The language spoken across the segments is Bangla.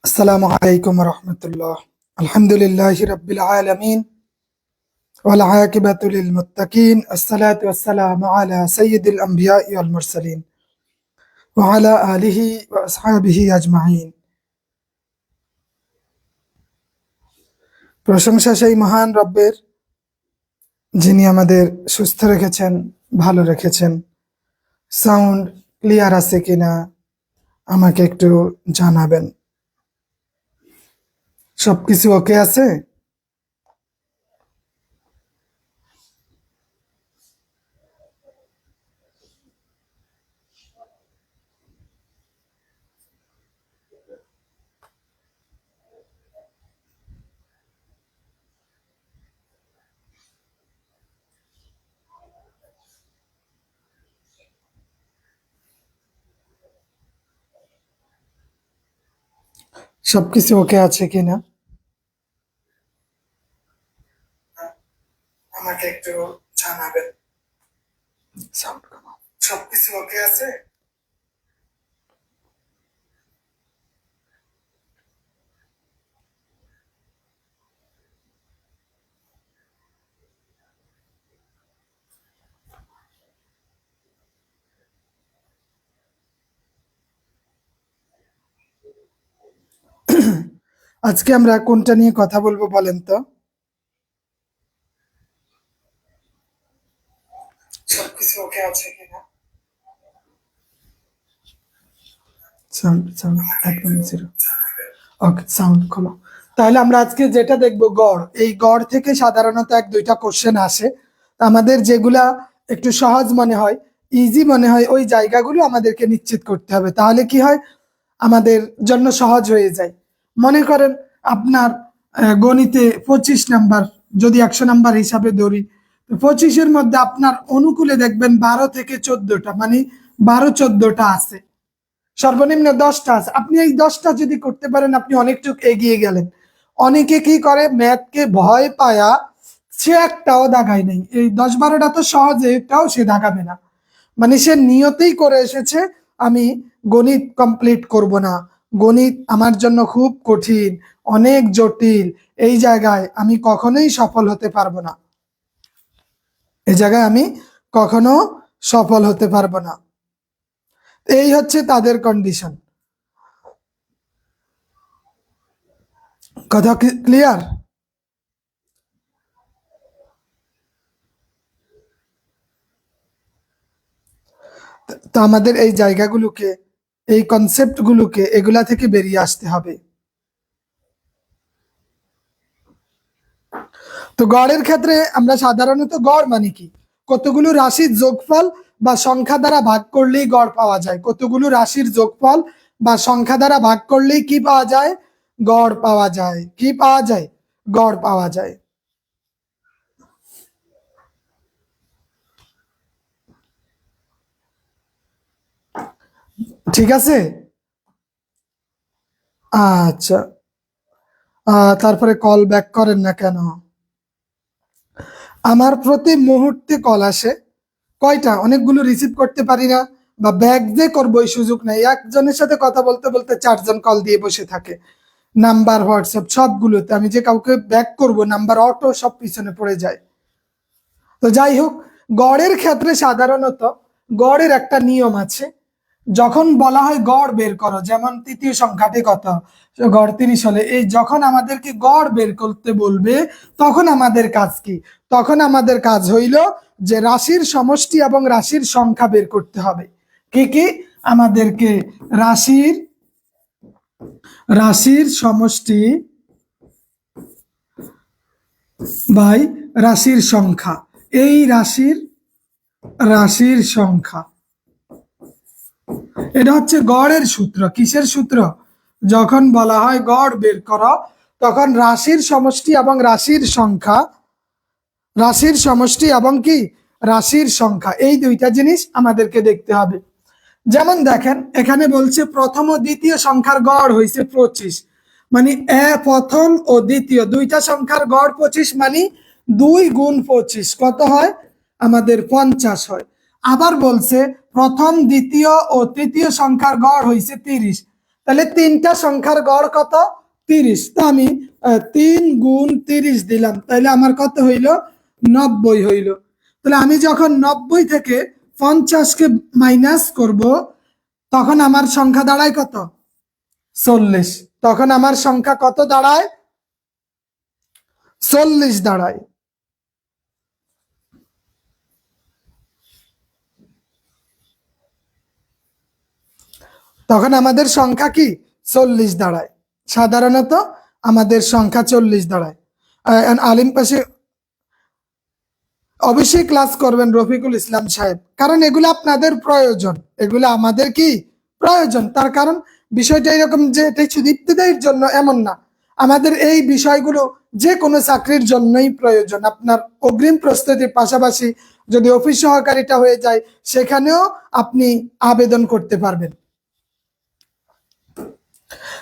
আসসালামু আলাইকুম রহমতুল্লাহ। আলহামদুলিল্লাহ রাব্বিল আলামিন ওয়াল আকিবাতু লিল মুত্তাকিন আসসালাতু ওয়াসসালামু আলা সাইয়্যিদিল আমবিয়া ওয়াল মুরসালিন ওয়া আলা আলিহি ওয়া আসহাবিহি আজমাইন। প্রশংসা সেই মহান রব্বের, যিনি আমাদের সুস্থ রেখেছেন, ভালো রেখেছেন। সাউন্ড ক্লিয়ার আছে কিনা আমাকে একটু জানাবেন। সবকিছু ওকে আছে? সবকিছু ওকে আছে কিনা আমাকে একটু জানাবেন। সাউন্ড কমাও। সবকিছু ওকে আছে? আজকে আমরা কোনটা নিয়ে কথা বলবো বলেন তো? সবকিছু ওকে আছে কিনা? সাউন্ড সাউন্ড একদম জিরো। ওকে, সাউন্ড খোলো। তাহলে আমরা আজকে যেটা দেখবো গড়। এই গড় থেকে সাধারণত এক দুইটা কোশ্চেন আসে। আমাদের যেগুলা একটু সহজ মনে হয়, ইজি মনে হয়, ওই জায়গাগুলো আমাদেরকে নিশ্চিত করতে হবে। তাহলে কি হয়, আমাদের জন্য সহজ হয়ে যায়। মনে করেন আপনার গণিতে 25 নাম্বার, যদি 100 নাম্বার হিসাবে ধরি, 25-এর মধ্যে আপনার অনুকূলে দেখবেন 12 থেকে 14টা, মানে 12-14টা আছে, সর্বনিম্ন 10টা আছে। আপনি এই 10টা যদি করতে পারেন, আপনি অনেকটুকু এগিয়ে গেলেন। অনেকে কি করে, ম্যাথকে ভয় পায়া সে একটাও দাগায় নেই। এই 10-12টা তো সহজে, এটাও সে দাগাবে না। মানে সে নিয়তেই করে এসেছে, আমি গণিত কমপ্লিট করব না, গণিত আমার জন্য খুব কঠিন, অনেক জটিল, এই জায়গায় আমি কখনোই সফল হতে পারবো না, এই জায়গায় আমি কখনো সফল হতে পারবো না। এই হচ্ছে তাদের কন্ডিশন। কথা ক্লিয়ার? তো আমাদের এই জায়গাগুলোকে, এই কনসেপ্টগুলোকে, এগুলা থেকে বেরিয়ে আসতে হবে। তো গড়ের ক্ষেত্রে আমরা সাধারণত, গড় মানে কি, কতগুলো রাশির যোগফল বা সংখ্যা দ্বারা ভাগ করলেই গড় পাওয়া যায়। কতগুলো রাশির যোগফল বা সংখ্যা দ্বারা ভাগ করলেই কি পাওয়া যায়? গড় পাওয়া যায়। কি পাওয়া যায়? গড় পাওয়া যায়। ঠিক আছে। আচ্ছা, তারপরে কল ব্যাক করেন না কেন? আমার প্রতি মুহূর্তে কল আসে। কয়টা? অনেকগুলো রিসিভ করতে পারি না, বা ব্যাক যে করবো এই সুযোগ নাই। একজনের সাথে কথা বলতে বলতে 4জন কল দিয়ে বসে থাকে, নাম্বার, হোয়াটসঅ্যাপ সবগুলোতে। আমি যে কাউকে ব্যাক করব, নাম্বার অটো সব পিছনে পড়ে যায়। তো যাই হোক, গড়ের ক্ষেত্রে সাধারণত গড়ের একটা নিয়ম আছে। যখন বলা হয় গড় বের করো, যেমন তৃতীয় সংখ্যাটি কত, গড় 30 হলে, এই যখন আমাদেরকে গড় বের করতে বলবে, তখন আমাদের কাজ কি? তখন আমাদের কাজ হইল যে রাশির সমষ্টি এবং রাশির সংখ্যা বের করতে হবে। কি কি? আমাদেরকে রাশির রাশির সমষ্টি বাই রাশির সংখ্যা, এই রাশির সংখ্যা, এটা হচ্ছে গড়ের সূত্র। কিসের সূত্র? যখন বলা হয় গড় বের করো, তখন রাশির সমষ্টি এবং রাশির সংখ্যা, রাশির সমষ্টি এবং কি রাশির সংখ্যা, এই দুইটা জিনিস আমাদেরকে দেখতে হবে। যেমন দেখেন, এখানে বলছে প্রথম ও দ্বিতীয় সংখ্যার গড় হয়েছে 25, মানে প্রথম ও দ্বিতীয় দুইটা সংখ্যার গড় 25, মানে 2 গুণ 25 কত হয়? আমাদের 50 হয়। আবার বলছে প্রথম, দ্বিতীয় ও তৃতীয় সংখ্যার গড় হয়েছে 30, তাহলে তিনটা সংখ্যার গড় কত? 30। তো আমি 3 গুণ 30 দিলাম, তাহলে আমার কত হইল? 90 হইল। তাহলে আমি যখন 90 থেকে 50-কে মাইনাস করব, তখন আমার সংখ্যা দাঁড়ায় কত? 40। তখন আমার সংখ্যা কত দাঁড়ায়? 40 দাঁড়ায়। তখন আমাদের সংখ্যা কি? 40 দাঁড়ায়। সাধারণত আমাদের সংখ্যা 40 দাঁড়ায়। আলিম পাশে অবশ্যই ক্লাস করবেন রফিকুল ইসলাম সাহেব, কারণ এগুলো আপনাদের প্রয়োজন, এগুলো আমাদের কি প্রয়োজন। তার কারণ বিষয়টা এরকম যে এটা শুধু ইবতিদায়ীর জন্য এমন না, আমাদের এই বিষয়গুলো যে কোনো চাকরির জন্যই প্রয়োজন। আপনার অগ্রিম প্রস্তুতির পাশাপাশি যদি অফিস সহকারীটা হয়ে যায়, সেখানেও আপনি আবেদন করতে পারবেন।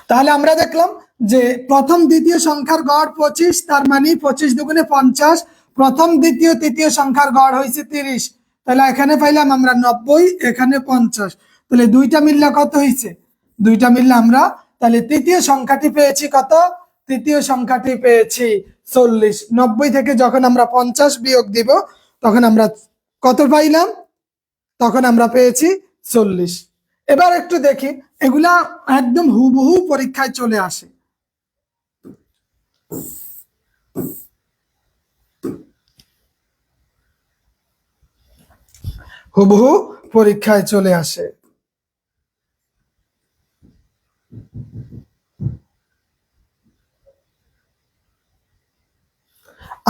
তাহলে আমরা দেখলাম যে প্রথম দ্বিতীয় সংখ্যার গড় 25, তার মানে 25 দুগুণে 50। প্রথম দ্বিতীয় তৃতীয় সংখ্যার গড় হয়েছে 30, তাহলে এখানে পাইলাম আমরা 90, এখানে 50। তাহলে দুইটা মিললে কত হয়েছে? দুইটা মিললে আমরা তাহলে তৃতীয় সংখ্যাটি পেয়েছি কত? তৃতীয় সংখ্যাটি পেয়েছি 40। 90 থেকে যখন আমরা 50 বিয়োগ দিব, তখন আমরা কত পাইলাম? তখন আমরা পেয়েছি 40। এবার একটু দেখি, এগুলা একদম হুবহু পরীক্ষায় চলে আসে। হুবহু পরীক্ষায় চলে আসে।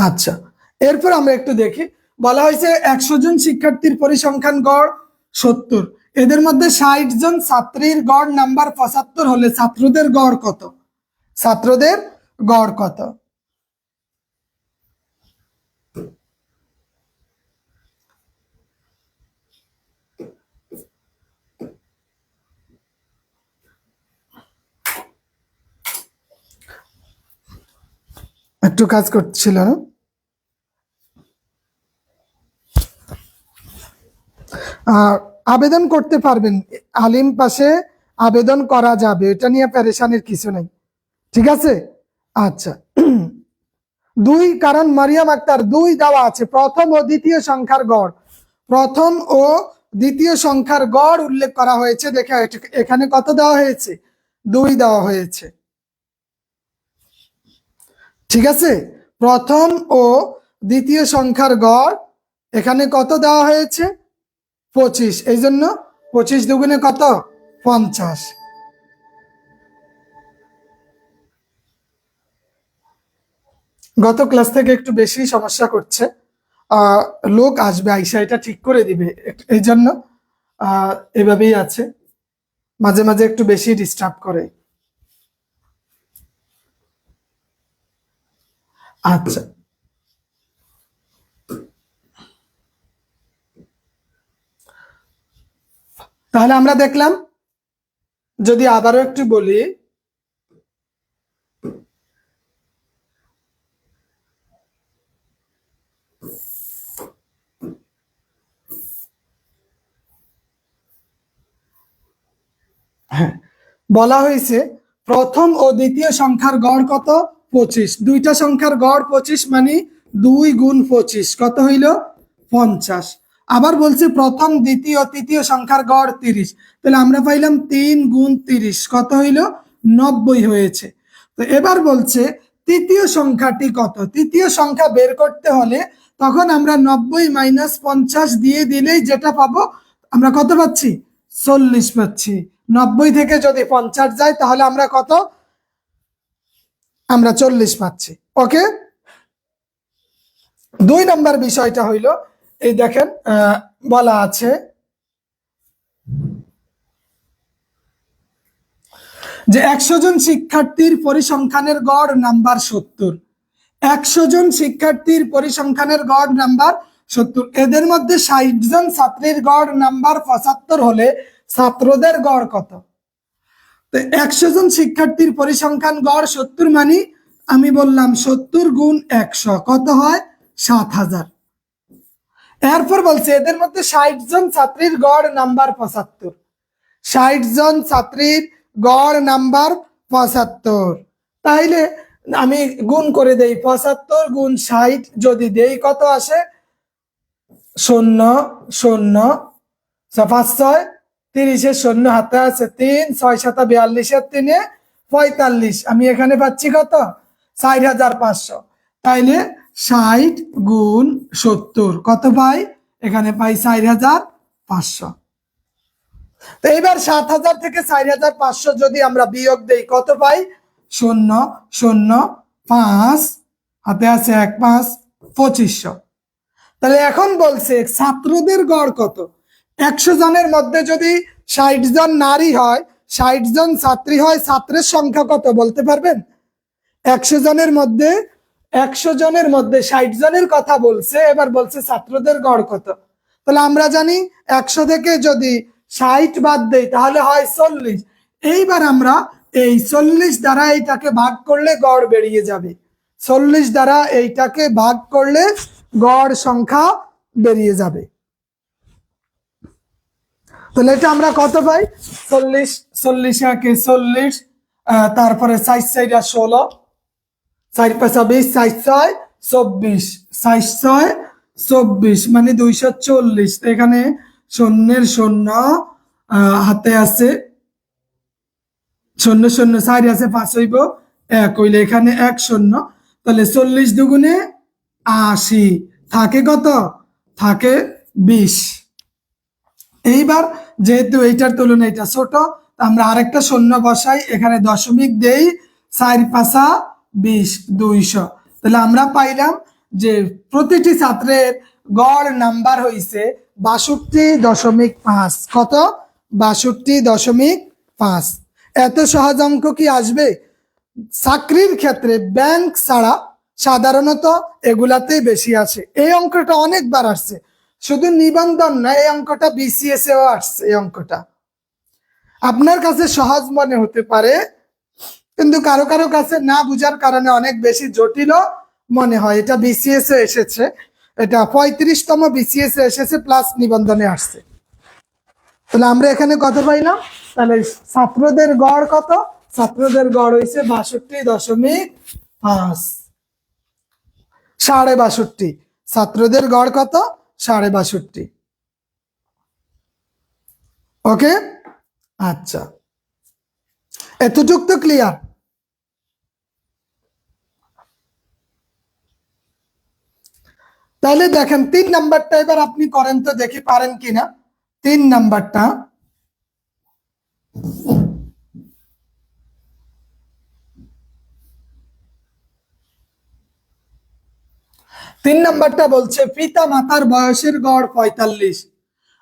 আচ্ছা, এরপর আমরা একটু দেখি। বলা হয়েছে 100 জন শিক্ষার্থীর পরিসংখ্যান গড় 70, এদের মধ্যে 60 জন ছাত্রীর গড় নাম্বার 75 হলে ছাত্রদের গড় কত? ছাত্রদের গড় কত? একটু কাজ করছিল না? আবেদন করতে পারবেন, আলিম পাশে আবেদন করা যাবে, এটা নিয়ে পেরেশানির কিছু নেই, ঠিক আছে? আচ্ছা, 2, কারণ মারিয়াম আক্তার 2 দেওয়া আছে। প্রথম ও দ্বিতীয় সংখ্যার গড়, প্রথম ও দ্বিতীয় সংখ্যার গড় উল্লেখ করা হয়েছে। দেখে এখানে কত দেওয়া হয়েছে? 2 দেওয়া হয়েছে, ঠিক আছে? প্রথম ও দ্বিতীয় সংখ্যার গড় এখানে কত দেওয়া হয়েছে? 25। এই জন্য 25 দুগুণে কত? 50। গত ক্লাস থেকে একটু বেশি সমস্যা করছে, লোক আসবে আইসা এটা ঠিক করে দিবে, এই জন্য এভাবেই আছে, মাঝে মাঝে একটু বেশি ডিস্টার্ব করে। আচ্ছা, তাহলে আমরা দেখলাম, যদি আবারও একটু বলি, হ্যাঁ, বলা হয়েছে প্রথম ও দ্বিতীয় সংখ্যার গড় কত? 25। দুইটা সংখ্যার গড় 25, মানে 2 গুণ 25 কত হইল? 50। আবার বলছে প্রথম দ্বিতীয় তৃতীয় সংখ্যার গড় 30, তাহলে আমরা পাইলাম 3 গুণ 30 কত হইল? 90 হয়েছে। তো এবার বলছে তৃতীয় সংখ্যাটি কত? তৃতীয় সংখ্যা বের করতে হলে তখন আমরা 90 মাইনাস 50 দিয়ে দিলেই যেটা পাবো, আমরা কত পাচ্ছি? 40 পাচ্ছি। 90 থেকে যদি 50 যায়, তাহলে আমরা কত? আমরা 40 পাচ্ছি। ওকে, 2 নম্বর বিষয়টা হইল, এই দেখেন বলা আছে যে 100 জন শিক্ষার্থীর পরিসংখ্যানের গড় নাম্বার 70। 100 জন শিক্ষার্থীর পরিসংখ্যানের গড় নাম্বার 70, এদের মধ্যে 60 জন ছাত্রীর গড় নাম্বার 75 হলে ছাত্রদের গড় কত? 100 জন শিক্ষার্থীর পরিসংখ্যান গড় 70, মানে আমি বললাম 70 গুণ 100 কত হয়? 7000। এরপর বলছে এদের মধ্যে 60 জন ছাত্রীর গড় নাম্বার 75। 60 জন ছাত্রীর গড় নাম্বার 75। তাইলে আমি গুণ করে দেই, 75 গুণ 60 যদি দেই কত আসে? 0 0 5 6 30 শূন্য হাতে আছে 3 6 7 42 3 45। আমি এখানে পাচ্ছি কত? 4500। তাইলে 60 গুণ 70 কত পাই? এখানে পাই 4500। তো এবার 7000 থেকে 4500 যদি আমরা বিয়োগ দেই কত পাই? 0 0 5 হাতে আছে 1 5 2500। তাহলে এখন বলছে ছাত্রদের গড় কত? 100 জনের মধ্যে যদি 60 জন নারী হয়, 60 জন ছাত্রী হয়, ছাত্রের সংখ্যা কত বলতে পারবেন? 100 জনের মধ্যে 60 জনের কথা বলছে, এবার বলছে ছাত্রদের গড় কত। তাহলে আমরা জানি 100 থেকে যদি 60 বাদ দেই তাহলে হয় 40। এইবার আমরা এই 40 দ্বারা এইটাকে ভাগ করলে গড় বেরিয়ে যাবে। 40 দ্বারা এইটাকে ভাগ করলে গড় সংখ্যা বেরিয়ে যাবে। তাহলে এটা আমরা কত পাই? 40 40 একে 40, তারপরে 4 4 16, 4 5 20, 4 6 24, 4 6 24 মানে 240। এখানে শূন্যের শূন্য, হাতে আছে 0 0 4 আছে 5 হইব 1 হইলে এখানে 1 0। তাহলে 40 দুগুণে 80, থাকে কত? থাকে 20। এইবার যেহেতু এইটার তুলনায় এটা ছোট, আমরা আরেকটা শূন্য বসাই, এখানে দশমিক দেই, 4 5 20 200। তাহলে আমরা পাইলাম যে প্রতিটি ছাত্রের গড় নাম্বার হইছে 62.5। কত? 62.5। এত সহজ অঙ্ক কি আসবে? চাকরির ক্ষেত্রে ব্যাংক ছাড়া সাধারণত এগুলাতেই বেশি আসে। এই অঙ্কটা অনেকবার আসছে, শুধু নিবন্ধন না, এই অঙ্কটা বিসিএস এও আসছে। এই অঙ্কটা আপনার কাছে সহজ মনে হতে পারে, কিন্তু কারো কারো কাছে না বুঝার কারণে অনেক বেশি জটিল মনে হয়। এটা বিসিএস এ এসেছে, এটা 35তম বিসিএস এ এসেছে, প্লাস নিবন্ধনে আসছে। তাহলে আমরা এখানে কত পাইলাম? তাহলে ছাত্রদের গড় কত? ছাত্রদের গড় হইছে 62.5, 62.5। ছাত্রদের গড় কত? 62.5। ওকে, আচ্ছা, এতটুক তো ক্লিয়ার। তাহলে দেখেন 3 নাম্বারটা এবার আপনি করেন তো দেখি পারেন কিনা। 3 নাম্বারটা, বলছে পিতা মাতার বয়সের গড় 45,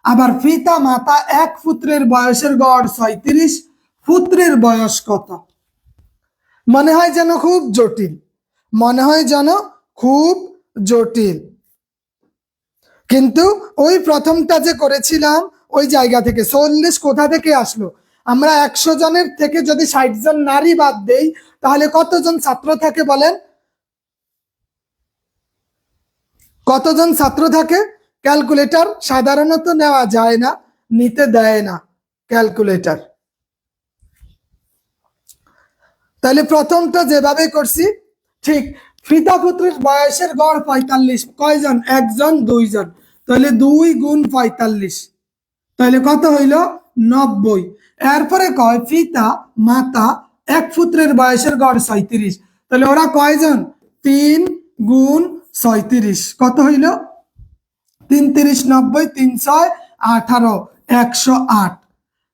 আবার পিতা মাতা এক পুত্রের বয়সের গড় 36, পুত্রের বয়স কত? মনে হয় যেন খুব জটিল, মনে হয় যেন খুব জটিল, কিন্তু ওই প্রথমটা যে করেছিলাম ওই জায়গা থেকে 40 কোথা থেকে আসলো? আমরা 100 জনের থেকে যদি 60 জন নারী বাদ দেই তাহলে কতজন ছাত্র থাকে বলেন? কতজন ছাত্র থাকে? ক্যালকুলেটর সাধারণত নেওয়া যায় না, নিতে দেয় না ক্যালকুলেটর। তাহলে প্রথমটা যেভাবে করছি ঠিক, পিতা পুত্রের বয়সের গড় 45, কয়জন? 1 জন 2 জন, তাহলে 2 গুণ 45, তাহলে কত হইল? 90। এরপরে কয় পিতা মাতা এক পুত্রের বয়সের গড় 37, তাহলে ওরা কয়জন? 3 গুণ 37, কত হইল? 3 3 90, 3 6 18, 108।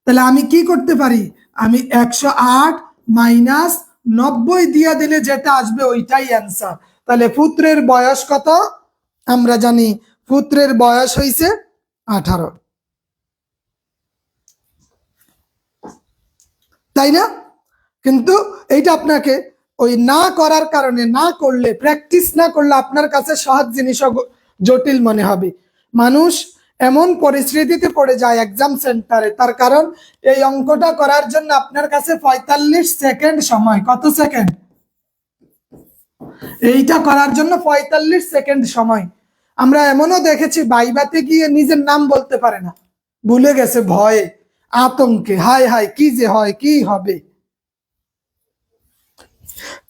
তাহলে আমি কি করতে পারি? আমি 108 মাইনাস 90 দিয়ে দিলে যেটা আসবে ওইটাই অ্যান্সার। তাহলে পুত্রের বয়স কত? আমরা জানি পুত্রের বয়স হইছে 18, তাই না? কিন্তু এইটা আপনাকে ওই না করার কারণে, না করলে, প্র্যাকটিস না করলে আপনার কাছে সহজ জিনিস জটিল মনে হবে। মানুষ এমন পরিস্থিতিতে পড়ে যায় এক্সাম সেন্টারে, তার কারণ এই অঙ্কটা করার জন্য আপনার কাছে 45 সেকেন্ড সময়। কত সেকেন্ড? এইটা করার জন্য 45 সেকেন্ড সময়। আমরা এমনও দেখেছি ভাইভাতে গিয়ে নিজের নাম বলতে পারে না, ভুলে গেছে ভয়ে। আতঙ্কে, হায় হায় কি যে হয়, কি হবে,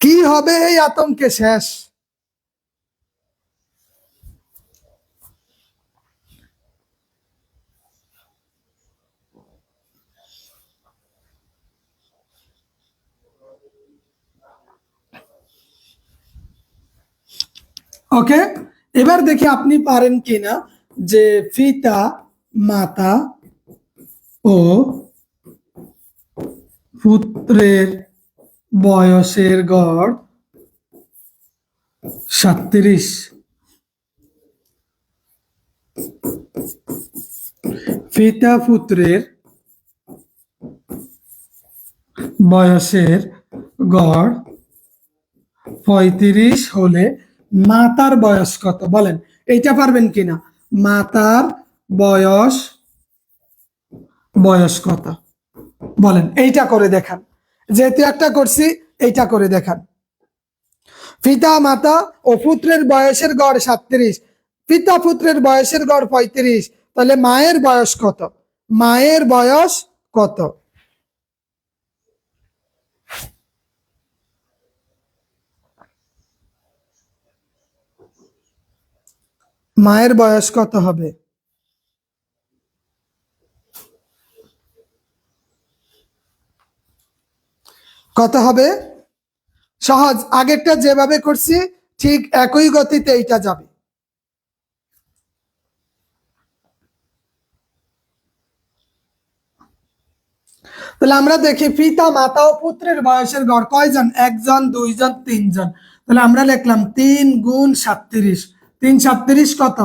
কি হবে এই আতঙ্কে শেষ। ওকে, এবার দেখি আপনি পারেন কিনা যে পিতা মাতা ও পুত্রের বয়সের গড় 37। পিতা পুত্রের বয়সের গড় 35 হলে মাতার বয়স কত, বলেন। এইটা পারবেন কিনা, মাতার বয়স বয়স কত, বলেন। এইটা করে দেখান, যেহেতু একটা করছি এইটা করে দেখান। পিতা মাতা ও পুত্রের বয়সের গড় 37, পিতা পুত্রের বয়সের গড় 35, তাহলে মায়ের বয়স কত, মায়ের বয়স কত? মায়ের বয়স কত হবে? কত হবে? সহজ, আগেরটা যেভাবে করছি ঠিক একই গতিতে এইটা যাবে। তাহলে আমরা দেখি পিতা মাতা ও পুত্রের বয়সের গড় কয়জন, একজন, দুইজন, তিনজন। তাহলে আমরা লিখলাম 3 গুণ 37, 3 37 কত,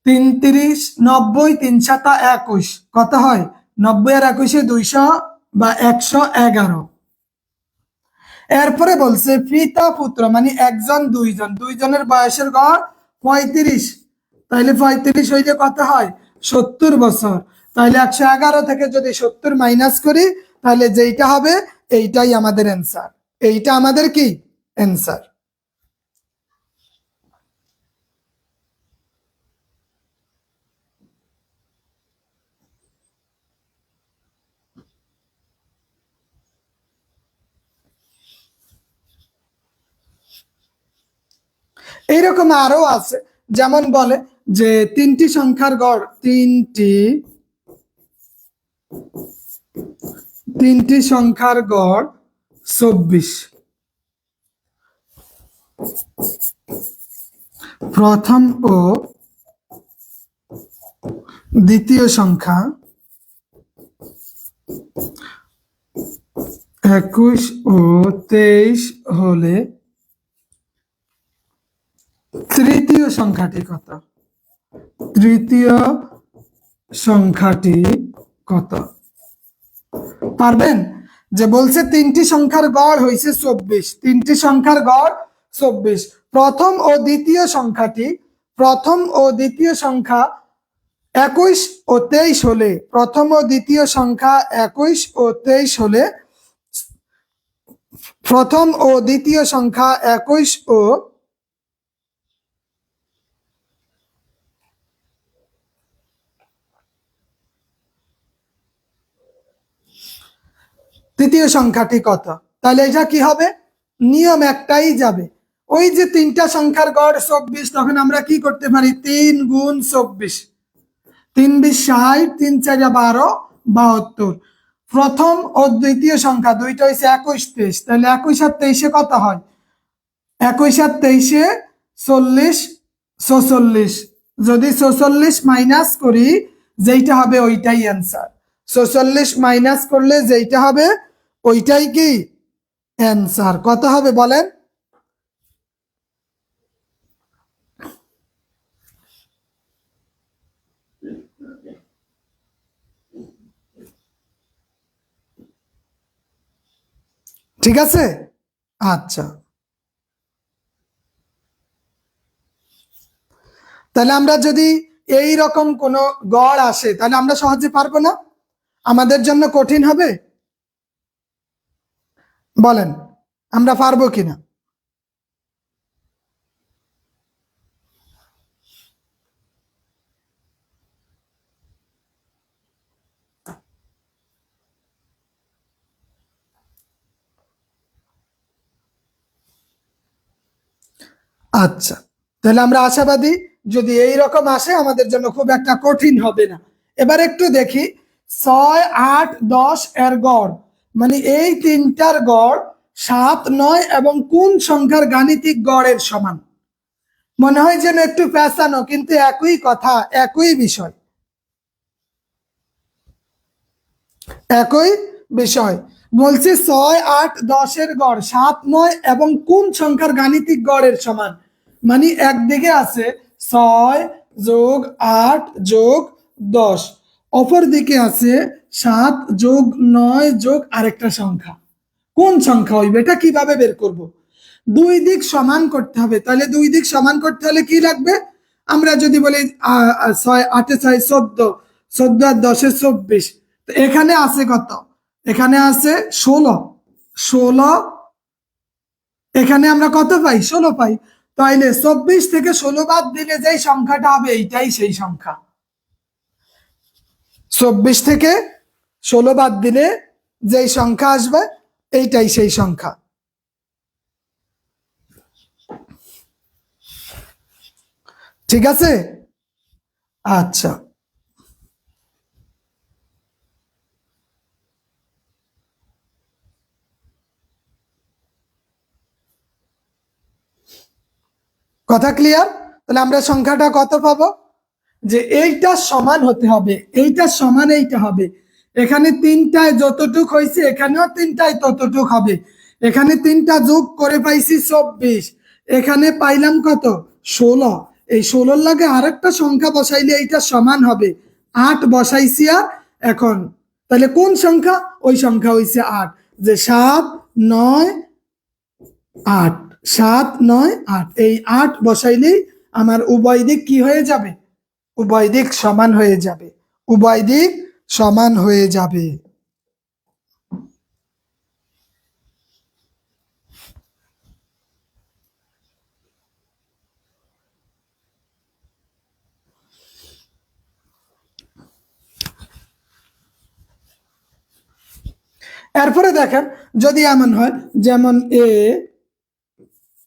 33, 90, 3 7 21, কত হয় 90 আর 21 200 বা 111। এরপরে বলছে পিতা পুত্র মানে একজন দুইজন, দুইজনের বয়সের গড় 35, তাইলে 35 হইলে কত হয় 70 বছর। তাহলে 111 থেকে যদি 70 মাইনাস করি তাহলে যেইটা হবে এইটাই আমাদের অ্যান্সার, এইটা আমাদের কি অ্যান্সার। এইরকম আরো আছে, যেমন বলে যে তিনটি সংখ্যার গড়, তিনটি সংখ্যার গড় 24, প্রথম ও দ্বিতীয় সংখ্যা 21 ও 23 হলে তৃতীয় সংখ্যাটি কত, তৃতীয় সংখ্যাটি কত? পারবেন? যে বলছে তিনটি সংখ্যার গড় হয়েছে 24, তিনটি সংখ্যার গড় 24, প্রথম ও দ্বিতীয় সংখ্যাটি, প্রথম ও দ্বিতীয় সংখ্যা 21 ও 23 হলে, প্রথম ও দ্বিতীয় সংখ্যা 21 ও 23 হলে, প্রথম ও দ্বিতীয় সংখ্যা 21 ও তৃতীয় সংখ্যাটি কত? তাহলে এটা কি হবে, নিয়ম একটাই যাবে, ওই যে তিনটা সংখ্যার গড় 24, তখন আমরা কি করতে পারি 3 গুণ 24, 3 20 60, 3 4 12, 72। প্রথম ও দ্বিতীয় সংখ্যা দুইটা হয়েছে 21 23, তাহলে 21 আর 23 কত হয়, 21 আর 23 40 46, যদি 46 মাইনাস করি যেইটা হবে ওইটাই অ্যান্সার, 46 মাইনাস করলে যেইটা হবে ওইটাই কি অ্যান্সার। কত হবে বলেন? ঠিক আছে, আচ্ছা। তাহলে আমরা যদি এই রকম কোনো গড় আসে তাহলে আমরা সহজে পারবো না, আমাদের জন্য কঠিন হবে, বলেন আমরা পারবো কিনা? আচ্ছা, তাহলে আমরা আশাবাদী যদি এই রকম আসে আমাদের জন্য খুব একটা কঠিন হবে না। এবার একটু দেখি 6, 8, 10 এর গড়, মানে এই তিনটার গড় 7, 9 এবং কোন সংখ্যার গাণিতিক গড়ের সমান। মনে হয় যেন একটু পেঁচানো, কিন্তু একই কথা, একই বিষয়, একই বিষয়। বলছি 6, 8, 10 এর গড় 7, 9 এবং কোন সংখ্যার গাণিতিক গড়ের সমান। মানে একদিকে আছে 6 যোগ 8 যোগ 10, অপর দিকে আছে 7 যোগ 9 যোগ আরেকটা সংখ্যা। কোন সংখ্যা হইবে, এটা কিভাবে বের করব? দুই দিক সমান করতে হবে। তাহলে দুই দিক সমান করতে হলে কি লাগবে? আমরা যদি বলি 6 8 6 14, 14 আর 10 24, এখানে আছে কত? এখানে আছে 16, 16, এখানে আমরা কত পাই? 16 পাই। তাইলে 24 থেকে 16 বাদ দিলে যেই সংখ্যাটা হবে এইটাই সেই সংখ্যা। 24 থেকে 16 বাদ দিলে যেই সংখ্যা আসবে এইটাই সেই সংখ্যা। ঠিক আছে? আচ্ছা, কথা ক্লিয়ার? তাহলে আমরা সংখ্যাটা কত পাবো? যে এইটা সমান হতে হবে, এইটা সমান এইটা হবে। এখানে তিনটায় যতটুক হয়েছে এখানেও তিনটায় ততটুক হবে। এখানে তিনটা যোগ করে পাইছি 24, এখানে পাইলাম কত? 16। এই 16 লাগে আরেকটা সংখ্যা বসাইলে এইটা সমান হবে 8 বসাইছি। আর এখন তাহলে কোন সংখ্যা? ওই সংখ্যা হইছে 8। যে 7, 9, 8, 7, 9, 8, এই 8 বসাইলেই আমার উভয় দিক কি হয়ে যাবে? উভয় দিক সমান হয়ে যাবে, উভয় দিক সমান হয়ে যাবে। এরপরে দেখেন যদি এমন হয় যেমন এ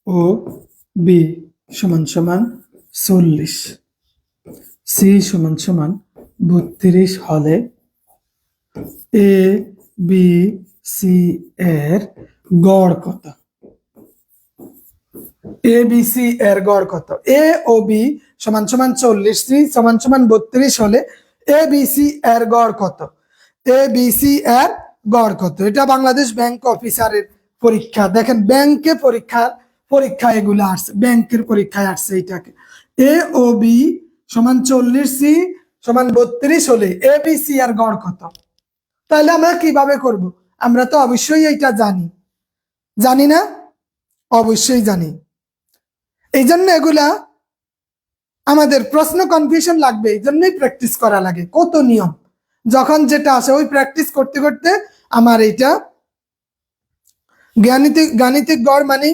ও বি সমান সমান 40, সি সমান সমান 32 হলে এ বি সি এর গড় কত? এ বি সি এর গড় কত? এ ও বি সমান সমান 40, সি সমান সমান 32 হলে এ বি সি এর গড় কত? এ বি সি এর গড় কত? এটা বাংলাদেশ ব্যাংক অফিসারের পরীক্ষা। দেখেন ব্যাংকে পরীক্ষা এগুলো আসছে, ব্যাংকের পরীক্ষায় আসছে এইটাকে। এ ও বি সমান 40, সি সমান 32 হলে এ বি সি এর গড় কত? তাহলে আমরা কিভাবে করব? আমরা তো অবশ্যই এইটা জানি, জানি না? অবশ্যই জানি। এই জন্য এগুলা আমাদের প্রশ্ন কনফিউশন লাগবে, এই জন্যই প্র্যাকটিস করা লাগে। কত নিয়ম, যখন যেটা আসে ওই প্র্যাকটিস করতে করতে আমার এইটা গাণিতিক গড়, মানে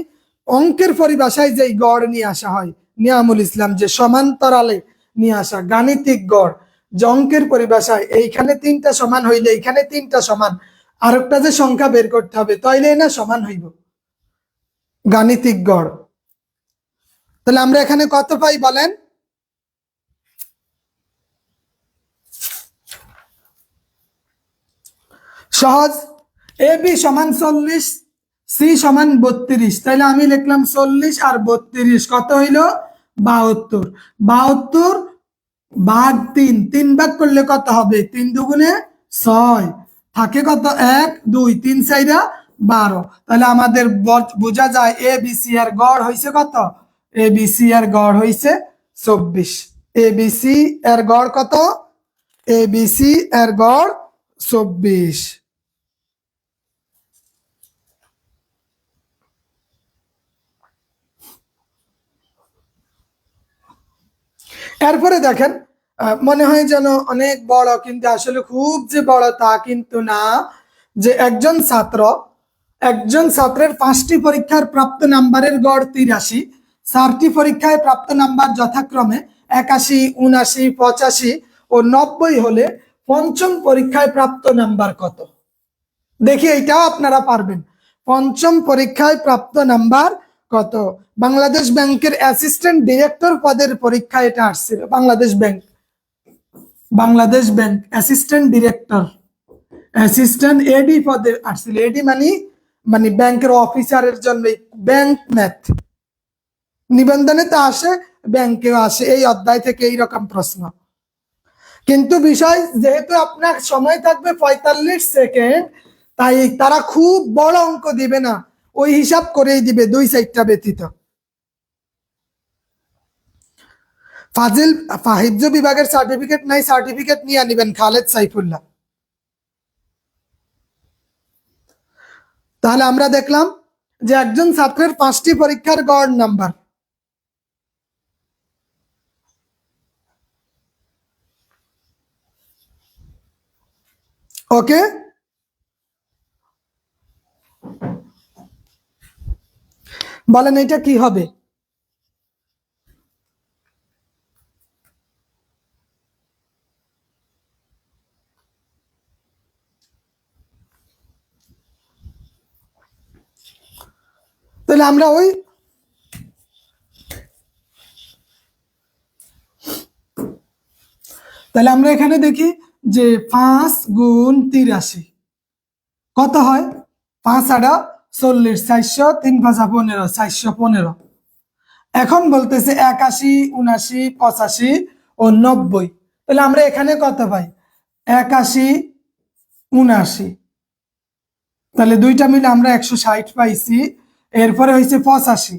অঙ্কের পরিভাষায় যেই গড় নিয়ে আসা হয়, নিয়ামুল ইসলাম যে সমান্তরালে নিয়ে আসা গাণিতিক গড়, যে অঙ্কের পরিভাষায় এইখানে তিনটা সমান হইলে এইখানে তিনটা সমান, আরেকটা যে সংখ্যা বের করতে হবে তাইলে না সমান হইব গাণিতিক গড়। তাহলে আমরা এখানে কত পাই বলেন? সহজ, এ বি সমান 40, সি সমান 32, তাহলে আমি লিখলাম 40 আর 32 কত হইল? 72। 72 ভাগ 3, 3 ভাগ করলে কত হবে? 3 দুগুণে 6, থাকে কত? 1 2 3 4 12। তাহলে আমাদের বোঝা যায় এ বি সি এর গড় হইছে কত? এ বি সি এর গড় হইছে 24। এ বি সি এর গড় কত? এ বি সি এর গড় 24। এরপরে দেখেন মনে হয় যেন অনেক বড়, কিন্তু আসলে খুব যে বড় তা কিন্তু না। যে একজন ছাত্রের 5টি পরীক্ষার প্রাপ্ত নাম্বারের গড় 83, 4টি পরীক্ষায় প্রাপ্ত নাম্বার যথাক্রমে 81, 79, 85 ও 90 হলে পঞ্চম পরীক্ষায় প্রাপ্ত নাম্বার কত? দেখি এইটাও আপনারা পারবেন। পঞ্চম পরীক্ষায় প্রাপ্ত নাম্বার কত? বাংলাদেশ ব্যাংকের অ্যাসিস্ট্যান্ট ডিরেক্টর পদের পরীক্ষা এটা আসছিল। Bangladesh bank assistant director, assistant AD পদে আসছিল। এডি মানে ব্যাংকের অফিসারের জন্য ব্যাংক ম্যাথ নিবন্ধনে তো আসে, ব্যাংকেও আসে। এই অধ্যায় থেকে এইরকম প্রশ্ন। কিন্তু বিষয় যেহেতু আপনার সময় থাকবে 45 সেকেন্ড, তাই তারা খুব বড় অঙ্ক দিবে না, ওই হিসাব করেই দিবে 2 সাইডটা ব্যতীত। ফাহিজ্য বিভাগের সার্টিফিকেট নাই, সার্টিফিকেট নিয়ে নিবেন খালেদ সাইফুল্লাহ। তাহলে আমরা দেখলাম যে একজন ছাত্রের 5টি পরীক্ষার গড় নাম্বার। ওকে, বলেন এটা কি হবে? তাহলে আমরা এখানে দেখি যে 5 গুণ 83 কত হয়? 5 আড়া 40, 400, 3 5 15, 415। এখন বলতেছে 81, 79, 85 ও 90। তাহলে আমরা এখানে কত পাই? 81, 79। তাহলে দুইটা মিলে আমরা 160 পাইছি। এরপরে হয়েছে 85,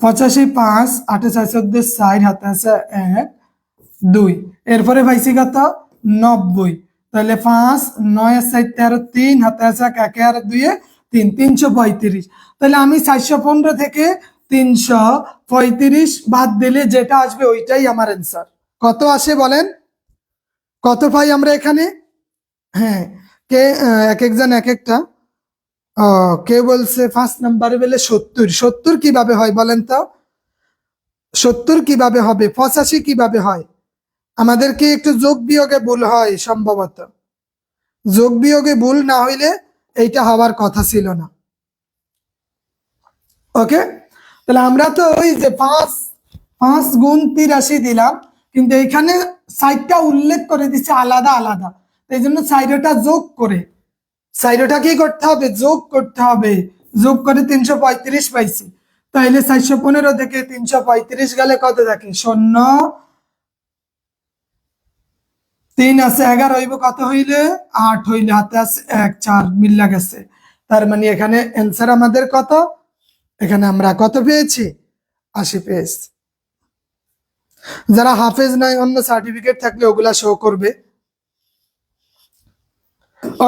85 5 8 4 14 4 হাতে আছে 1 2। এরপরে পাইছি কত? 90। তাহলে 5 9 4 13 3 হাতে আছে 1 আর 2 3, 335। তাহলে আমি 415 থেকে 335 বাদ দিলে যেটা আসবে ওইটাই আমার অ্যান্সার। কত আসে বলেন? কত পাই আমরা এখানে? হ্যাঁ, কে এক একজন এক একটা। কে বলছে 5 নাম্বারে বলে 70। 70 কিভাবে হয় বলেন তো? 70 কিভাবে হবে? 85 কিভাবে হয়? আমাদেরকে একটু যোগ বিয়োগে ভুল হয় সম্ভবত। যোগ বিয়োগে ভুল না হইলে এইটা হওয়ার কথা ছিল না। ওকে, তাহলে আমরা তো ওই যে 5 গুণ 83 দিলাম, কিন্তু এখানে সাইডটা উল্লেখ করে দিচ্ছে আলাদা আলাদা। এই জন্য সাইডটা যোগ করে, সাইডটা কি করতে হবে? যোগ করতে হবে। যোগ করে 335 পাইছি। তাইলে 415 থেকে 335 গেলে কত থাকে? 0 3 আছে 11 হইব, কত হইলে 8 হইলে হাতে আছে 1 4 মিল্লা গেছে। তার মানে এখানে অ্যান্সার আমাদের কত? এখানে আমরা কত পেয়েছি? 80 পেয়েছি। যারা হাফেজ নাই, অন্য সার্টিফিকেট থাকলে ওগুলা শো করবে।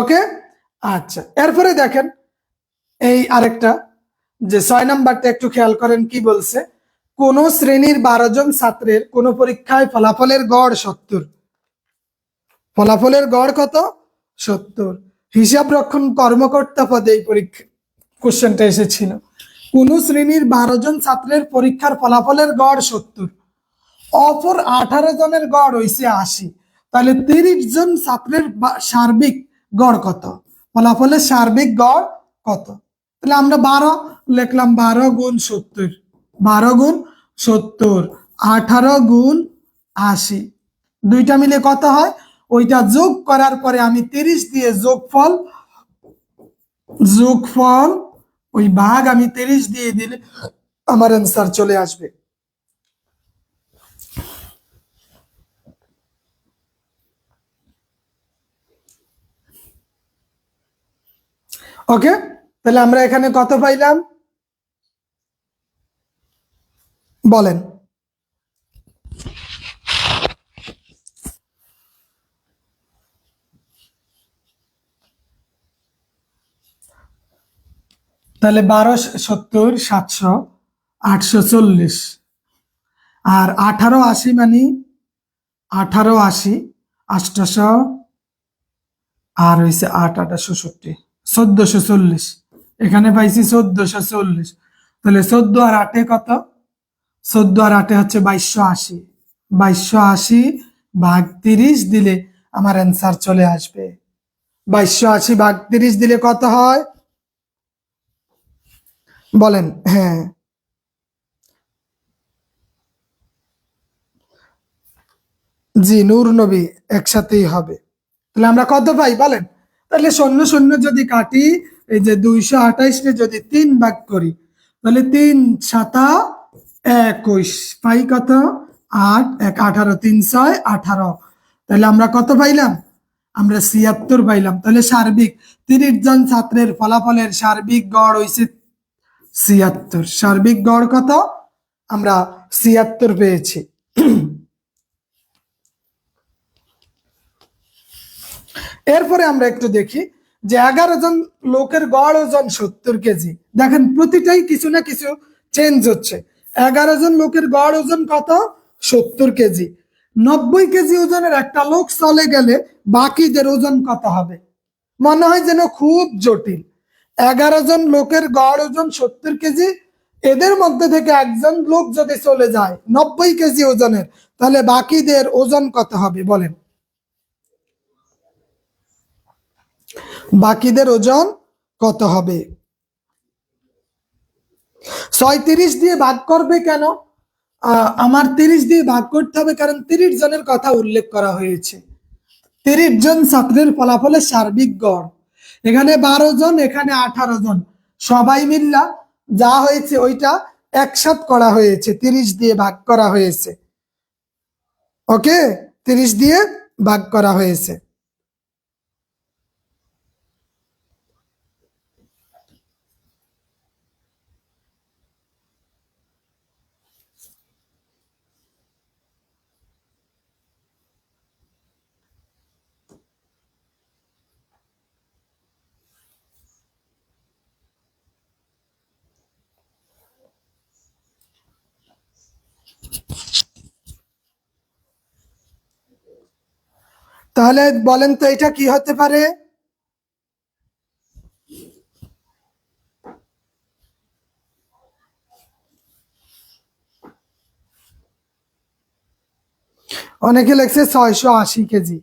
ওকে, আচ্ছা। এরপরে দেখেন এই আরেকটা, যে 6 নাম্বারটা একটু খেয়াল করেন কি বলছে। কোন শ্রেণীর 12 জন ছাত্রের কোন পরীক্ষায় ফলাফলের গড় 70। ফলাফলের গড় কত? 70। হিসাব রক্ষণ কর্মকর্তা পদে এই পরীক্ষা কোশ্চেনটা এসেছিল। কোন শ্রেণীর 12 জন ছাত্রের পরীক্ষার ফলাফলের গড় 70, অপর 18 জনের গড় হইছে 80। তাহলে 30 জন ছাত্রের সার্বিক গড় কত? ফলাফলের সার্বিক গড় কত? তাহলে আমরা 12 লিখলাম, 12 গুণ 70, 12 গুণ 70, 18 গুণ 80। দুইটা মিলে কত হয়? ওইটা যোগ করার পরে আমি 30 দিয়ে যোগফল ওই ভাগ আমি 30 দিয়ে দিলে আমার অ্যান্সার চলে আসবে। ওকে, তাহলে আমরা এখানে কত পাইলাম বলেন? তাহলে 12 70 700 840, আর 18 80 মানে 18 80 800, আর হয়েছে 8 8 66 1440। এখানে পাইছি 1440। তাহলে 14 আর 8 কত? 14 আর 8 হচ্ছে 2280। 2280 ভাগ 30 দিলে আমার অ্যান্সার চলে আসবে। 2280 ভাগ 30 দিলে কত হয়? বলেন। হ্যাঁ, জি, নূর নবী একসাথেই হবে। তাহলে আমরা কত পাই বলেন? তাহলে শূন্য শূন্য যদি কাটি, এই যে 228 কে যদি 3 ভাগ করি, তাহলে 3 × 7 = 21, পাই কত? 8 1 18, 3 6 18। তাহলে আমরা কত পাইলাম? আমরা 76 পাইলাম। তাহলে সার্বিক 30 জন ছাত্রের ফলাফলের সার্বিক গড় হইছে 76। সার্বিক গড় কত? আমরা 76 পেয়েছি। এরপরে আমরা একটু দেখি যে 11 জন লোকের গড় ওজন 70 কেজি। দেখেন প্রতিটাই কিছু না কিছু চেঞ্জ হচ্ছে। 11 জন লোকের গড় ওজন কত? 70 কেজি। 90 কেজি ওজনের একটা লোক চলে গেলে বাকিদের ওজন কত হবে? মনে হয় যেন খুব জটিল। 11 জন লোকের গড় ওজন 70 কেজি, এদের মধ্যে থেকে একজন লোক যদি চলে যায় 90 কেজি ওজনের, তাহলে বাকিদের ওজন কত হবে বলেন? বাকিদের ওজন কত হবে? 36 দিয়ে ভাগ করবে কেন? আমার 30 দিয়ে ভাগ করতে হবে, কারণ 30 জনের কথা উল্লেখ করা হয়েছে। 30 জন ছাত্রের ফলাফলের সার্বিক গড়, এখানে 12 জন, এখানে 18 জন, সবাই মিল্লা যা হয়েছে ওইটা একসাথ করা হয়েছে, 30 দিয়ে ভাগ করা হয়েছে। ওকে, 30 দিয়ে ভাগ করা হয়েছে। তাহলে বলেন তো এটা কি হতে পারে? অনেকে লেখছে 680 কেজি।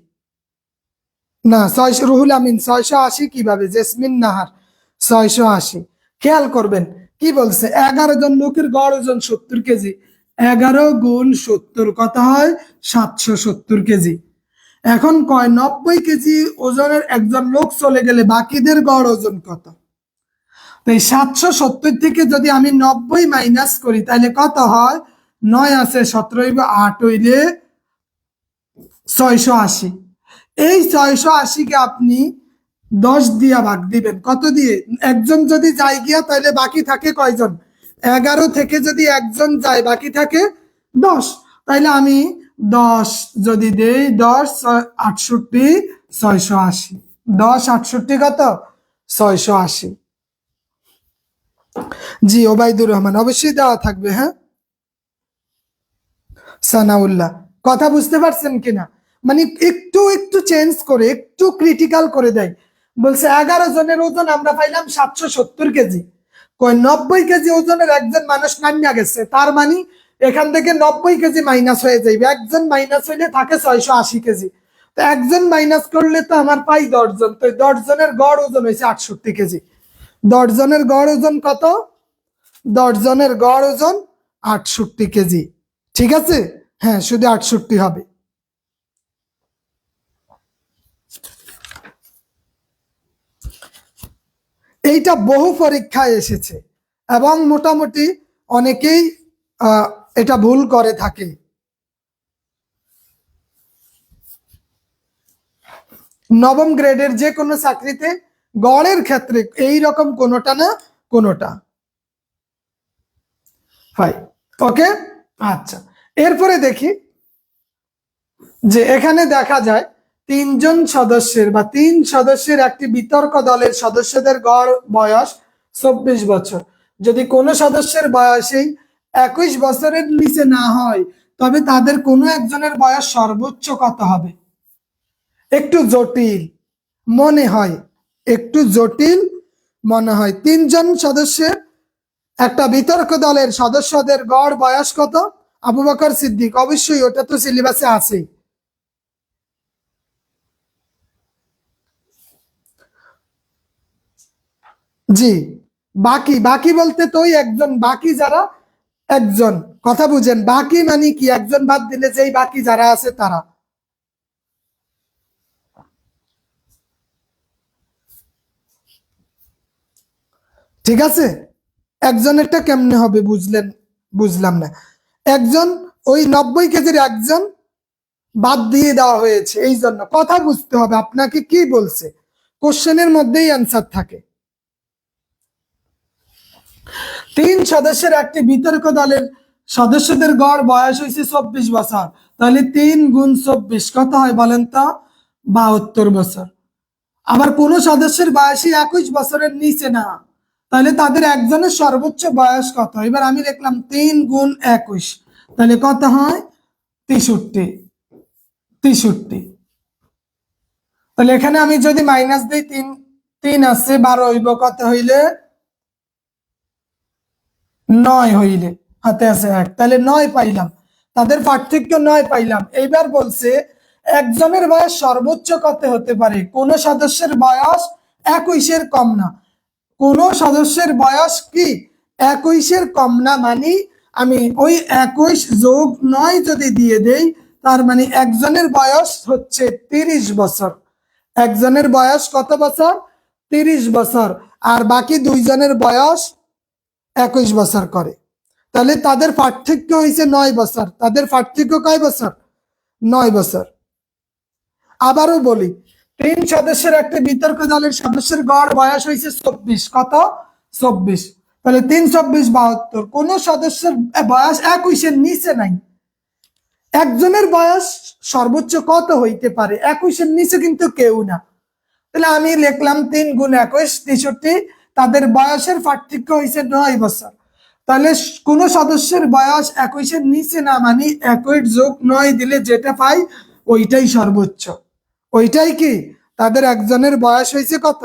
না, 600, রুহুল আমিন 680 কিভাবে? জেসমিন নাহার 680। খেয়াল করবেন কি বলছে, 11 জন লোকের গড় ওজন 70 কেজি। 11 × 70 কত হয়? 770 কেজি। এখন কয় 90 কেজি ওজনের একজন লোক চলে গেলে বাকিদের গড় ওজন কত? তো এই 770 থেকে যদি আমি 90 মাইনাস করি, তাহলে কত হয়? 9 আছে, 17 8 হইলে 680। এই 680-কে আপনি 10 দিয়া ভাগ দিবেন। কত দিয়ে? একজন যদি যায় গিয়া, তাহলে বাকি থাকে কয়জন? 11 থেকে যদি একজন যায় বাকি থাকে 10। তাইলে আমি 10 যদি দেই, 10 68, 680, 10 68 কত? 680। জি, ওবায়দুর রহমান অবশ্যই দেওয়া থাকবে। হ্যাঁ, সানাউল্লাহ, কথা বুঝতে পারছেন কিনা? মানে একটু একটু চেঞ্জ করে, একটু ক্রিটিক্যাল করে দেয়। বলছে 11 জনের ওজন আমরা পাইলাম 770 কেজি, কই 90 কেজি ওজনের একজন মানুষ নামিয়া গেছে, তার মানে এখান থেকে 90 কেজি মাইনাস হয়ে যাবে। একজন মাইনাস হইলে থাকে 680 কেজি। তো একজন মাইনাস করলে তো আমার পাই 10 জন, তো 10 জনের গড় ওজন হয়েছে 68 কেজি। 10 জনের গড় ওজন কত? 10 জনের গড় ওজন 68 কেজি। ঠিক আছে, হ্যাঁ, শুধু 68 হবে। এইটা বহু পরীক্ষায় এসেছে এবং মোটামুটি অনেকেই এটা ভুল করে থাকে। নবম গ্রেডের যে কোনো চাকরিতে গড়ের ক্ষেত্রে এই রকম কোনোটা না কোনোটা হয়। ওকে, আচ্ছা, এরপরে দেখি যে এখানে দেখা যায় 3 জন সদস্যের বা 3 সদস্যের একটি বিতর্ক দলের সদস্যদের গড় বয়স 24 বছর। যদি কোনো সদস্যের বয়সেই 21 বছরের নিচে না হয়, তবে তাদের কোনো একজনের বয়স সর্বোচ্চ কত হবে? একটু জটিল মনে হয়, একটু জটিল মনে হয়। 3 জন সদস্যের একটা বিতর্ক দলের সদস্যদের গড় বয়স কত? আবু বকর সিদ্দিক, অবশ্যই ওটা তো সিলেবাসে আছে। জি, বাকি বাকি বলতে তো ওই একজন, বাকি যারা একজন, কথা বুঝেন, বাকি মানে কি একজন বাদ দিলে যেই বাকি যারা আছে তারা। ঠিক আছে, একজনেরটা কেমনে হবে বুঝলেন? বুঝলাম না। একজন, ওই 90 কেজির একজন বাদ দিয়ে দেওয়া হয়েছে, এই জন্য কথা বুঝতে হবে আপনাকে কি বলছে, কোশ্চেনের মধ্যেই অ্যান্সার থাকে। 3 সদস্যের একটি বিতর্ক দলের সদস্যদের গড় বয়স হয়েছে 24 বছর, তাহলে 3 গুণ 24 কত হয় বলেন তো? 72 বছর। আবার কোন সদস্যের বয়সই 21 বছরের নিচে না, তাহলে তাদের একজনের সর্বোচ্চ বয়স কত? এবার আমি লিখলাম 3 গুণ 21, তাহলে কত হয়? 63। 63। তাহলে এখানে আমি যদি মাইনাস দিই, 3 3 আছে 12 হইব, কত হইলে? 9 হইলে, হাতে আছে 1, তাহলে 9 পাইলাম, তাদের পার্থক্য 9 পাইলাম। এইবার বলছে একজনের বয়স সর্বোচ্চ কত হতে পারে? কোন সদস্যের বয়স 21-এর কম না। কোন সদস্যের বয়স কি 21-এর কম না, মানে আমি ওই 21 যোগ 9 যদি দিয়ে দেই, তার মানে একজনের বয়স হচ্ছে 30 বছর। একজনের বয়স কত বছর? 30 বছর। আর বাকি দুইজনের বয়স 21 বছর করে। তাহলে তাদের পার্থক্য হয়েছে 9 বছর। তাদের পার্থক্য কয় বছর? 9 বছর। আবারও বলি, 3 সদস্যের একটি বিতর্ক দলের সদস্যের গড় বয়স হয়েছে 24, কত? 24। তাহলে 3 24 72, কোন সদস্যের বয়স 21-এর নিচে নাই। একজনের বয়স সর্বোচ্চ কত হইতে পারে? 21-এর নিচে কিন্তু কেউ না। তাহলে আমি লিখলাম 3 গুণ 21 63, তাদের বয়সের পার্থক্য হয়েছে 9 বছর। তাহলে কোন সদস্যের বয়স 21-এর নিচে না, মানে 21 যোগ 9 দিলে যেটা পাই ওইটাই সর্বোচ্চ। ওইটাই কি? তাদের একজনের বয়স হয়েছে কত?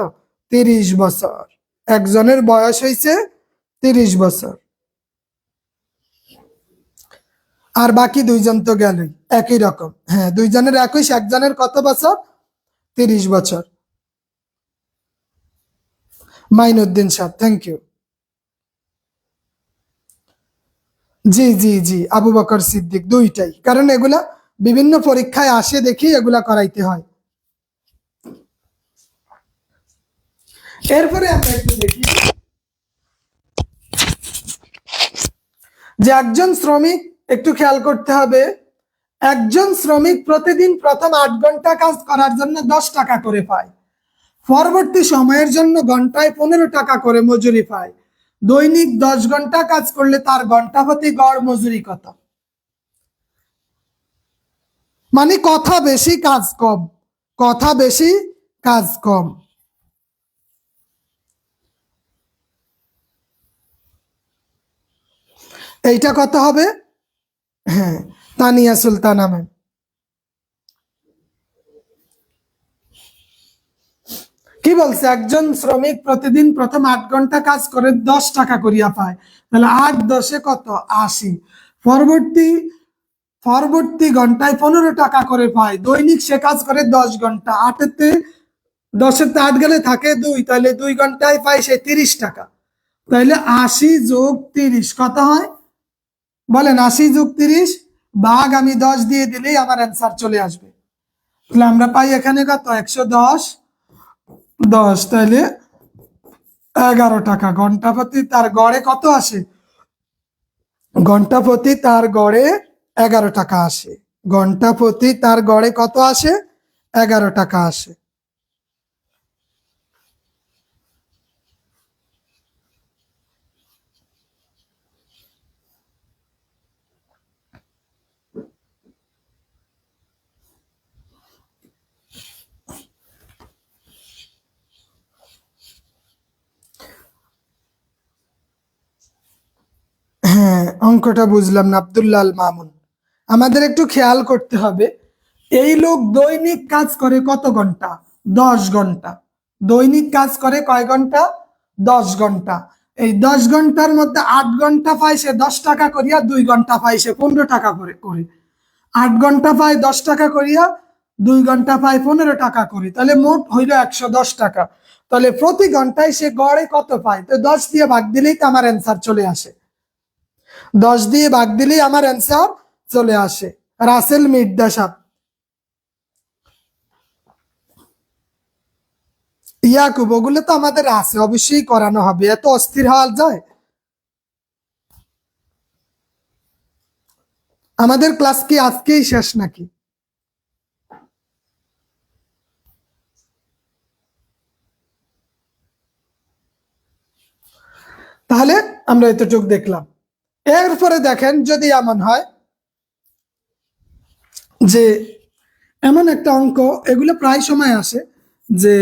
30 বছর। একজনের বয়স হয়েছে 30 বছর। আর বাকি দুইজন তো গেলই, একই রকম। হ্যাঁ, দুইজনের 21, একজনের কত বছর? 30 বছর। মাইনুদ্দিন সাহেব, থ্যাংক ইউ। জি জি জি, আবু বকর সিদ্দিক, দুইটাই, কারণ এগুলা বিভিন্ন পরীক্ষায় আসে দেখি এগুলা করাইতে হয়। এরপরে আমরা একটু দেখি যে একজন শ্রমিক, একটু খেয়াল করতে হবে, একজন শ্রমিক প্রতিদিন প্রথম 8 ঘন্টা কাজ করার জন্য 10 টাকা করে পায়, পরবর্তী সময়ের জন্য ঘন্টায় 15 টাকা করে মজুরি পায়। দৈনিক 10 ঘন্টা কাজ করলে তার ঘন্টা প্রতি গড় মজুরি কত? মানে কথা বেশি কাজ কম, কথা বেশি কাজ কম। এইটা কত হবে? হ্যাঁ, তানিয়া সুলতানা ম্যাম। কি বলছে? একজন শ্রমিক প্রতিদিন প্রথম 8 ঘন্টা কাজ করে 10 টাকা করিয়া পায়, তাহলে 8 10 কত? 80। পরবর্তী পরবর্তী ঘন্টায় 15 টাকা করে পায়, দৈনিক সে কাজ করে 10 ঘন্টা। 10-এতে 8 গেলে থাকে 2, তাহলে 2 ঘন্টায় পায় সে 30 টাকা। তাহলে 80 যোগ 30 কত হয় বলেন? 80 যোগ 30 ভাগ আমি 10 দিয়ে দিলেই আমার অ্যান্সার চলে আসবে। তাহলে আমরা পাই এখানে কত? 110 10, তাহলে 11 টাকা। ঘন্টা প্রতি তার গড়ে কত আসে? ঘন্টা প্রতি তার গড়ে 11 টাকা আসে। ঘন্টা প্রতি তার গড়ে কত আসে? 11 টাকা আসে। হ্যাঁ, অঙ্কটা বুঝলাম না আব্দুল্লাহ আল মামুন। আমাদের একটু খেয়াল করতে হবে, এই লোক দৈনিক কাজ করে কত ঘন্টা? 10 ঘন্টা। দৈনিক কাজ করে কয় ঘন্টা? 10 ঘন্টা। এই 10 ঘন্টার মধ্যে 8 ঘন্টা পায় সে 10 টাকা করিয়া, 2 ঘন্টা পায় সে 15 টাকা করে করে 8 ঘন্টা পায় 10 টাকা করিয়া, 2 ঘন্টা পায় 15 টাকা করে, তাহলে মোট হইল 110 টাকা। তাহলে প্রতি ঘন্টায় সে গড়ে কত পায়, তো 10 দিয়ে ভাগ দিলেই তো আমার অ্যান্সার চলে আসে। 10 দিয়ে ভাগ দিলেই আমার অ্যান্সার চলে আসে। রাসেল মির্জা। ইয়াকুব, ওগুলো তো আমাদের আছে, অবশ্যই করানো হবে, এত অস্থির হওয়া যায়? আমাদের ক্লাস কি আজকেই শেষ নাকি? তাহলে আমরা এতটুকু দেখলাম। এরপরে দেখেন, যদি এমন হয় যে এমন একটা অঙ্ক, এগুলো প্রায় সময় আসে যে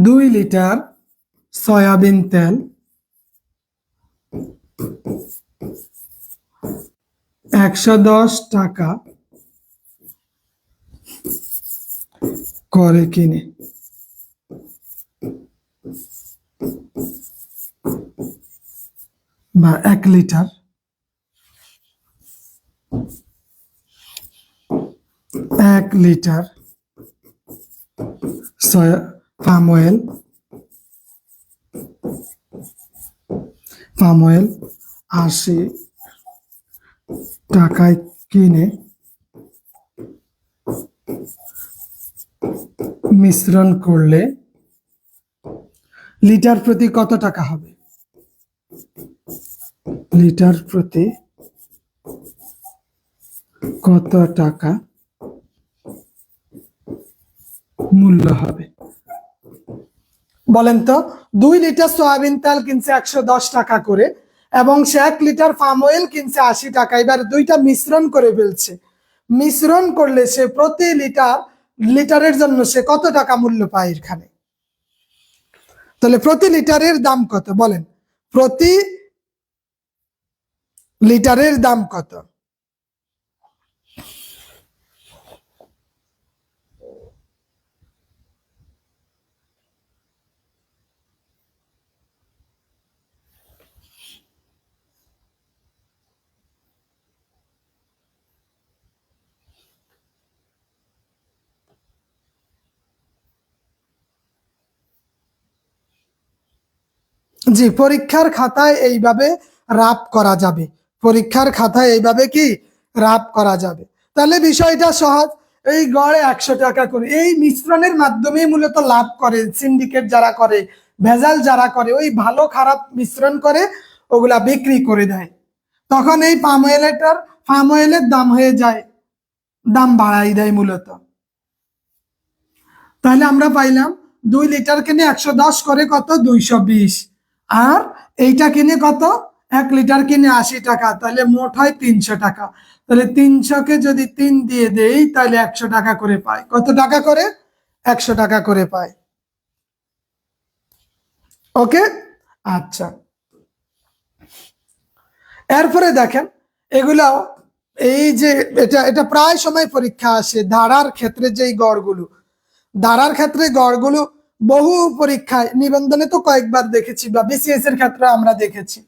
2 লিটার সয়াবিন তেল 110 টাকা করে কিনে বা 1 লিটার সয়া পাম অয়েল 80 টাকায় কিনে মিশ্রণ করলে লিটার প্রতি কত টাকা হবে? লিটার প্রতি কত টাকা মূল্য হবে বলেন তো? 2 লিটার সয়াবিন তেল কিনছে 110 টাকা করে, এবং সে 1 লিটার পাম অয়েল কিনছে 80 টাকা। এবার দুইটা মিশ্রণ করে ফেলছে। মিশ্রণ করলে সে প্রতি লিটারের জন্য সে কত টাকা মূল্য পায় এখানে? তাহলে প্রতি লিটারের দাম কত বলেন? প্রতি লিটারের দাম কত? জি, পরীক্ষার খাতায় এইভাবে রাপ করা যাবে। পরীক্ষার খাতায় এইভাবে কি রাপ করা যাবে। তাহলে বিষয়টা সহজ। এই গড়ে 100 টাকা করে, এই মিশ্রণের মাধ্যমে মূলত লাভ করে সিন্ডিকেট যারা করে, ভেজাল যারা করে, ওই ভালো খারাপ মিশ্রণ করে ওগুলা বিক্রি করে দেয়। তখন এই পাম অয়েলের দাম হয়ে যায়, দাম বাড়াই দেয় মূলত। তাহলে আমরা পাইলাম 2 লিটার কিনে 110 করে কত 220, আর এইটা কিনে কত 1 লিটার কিনে 80 টাকা, তাহলে মোট হয় 300 টাকা। তাহলে 300-কে যদি 3 দিয়ে দেই তাহলে 100 টাকা করে পায়। কত টাকা করে? 100 টাকা করে পায়। ওকে, আচ্ছা। এরপরে দেখেন, এগুলো এই যে এটা প্রায় সময় পরীক্ষা আসে ধারার ক্ষেত্রে, যেই গড়গুলো ধারার ক্ষেত্রে গড়গুলো বহু পরীক্ষায় নিবন্ধনে তো কয়েকবার দেখেছি, বা বিসিএস এর ক্ষেত্রে আমরা দেখেছি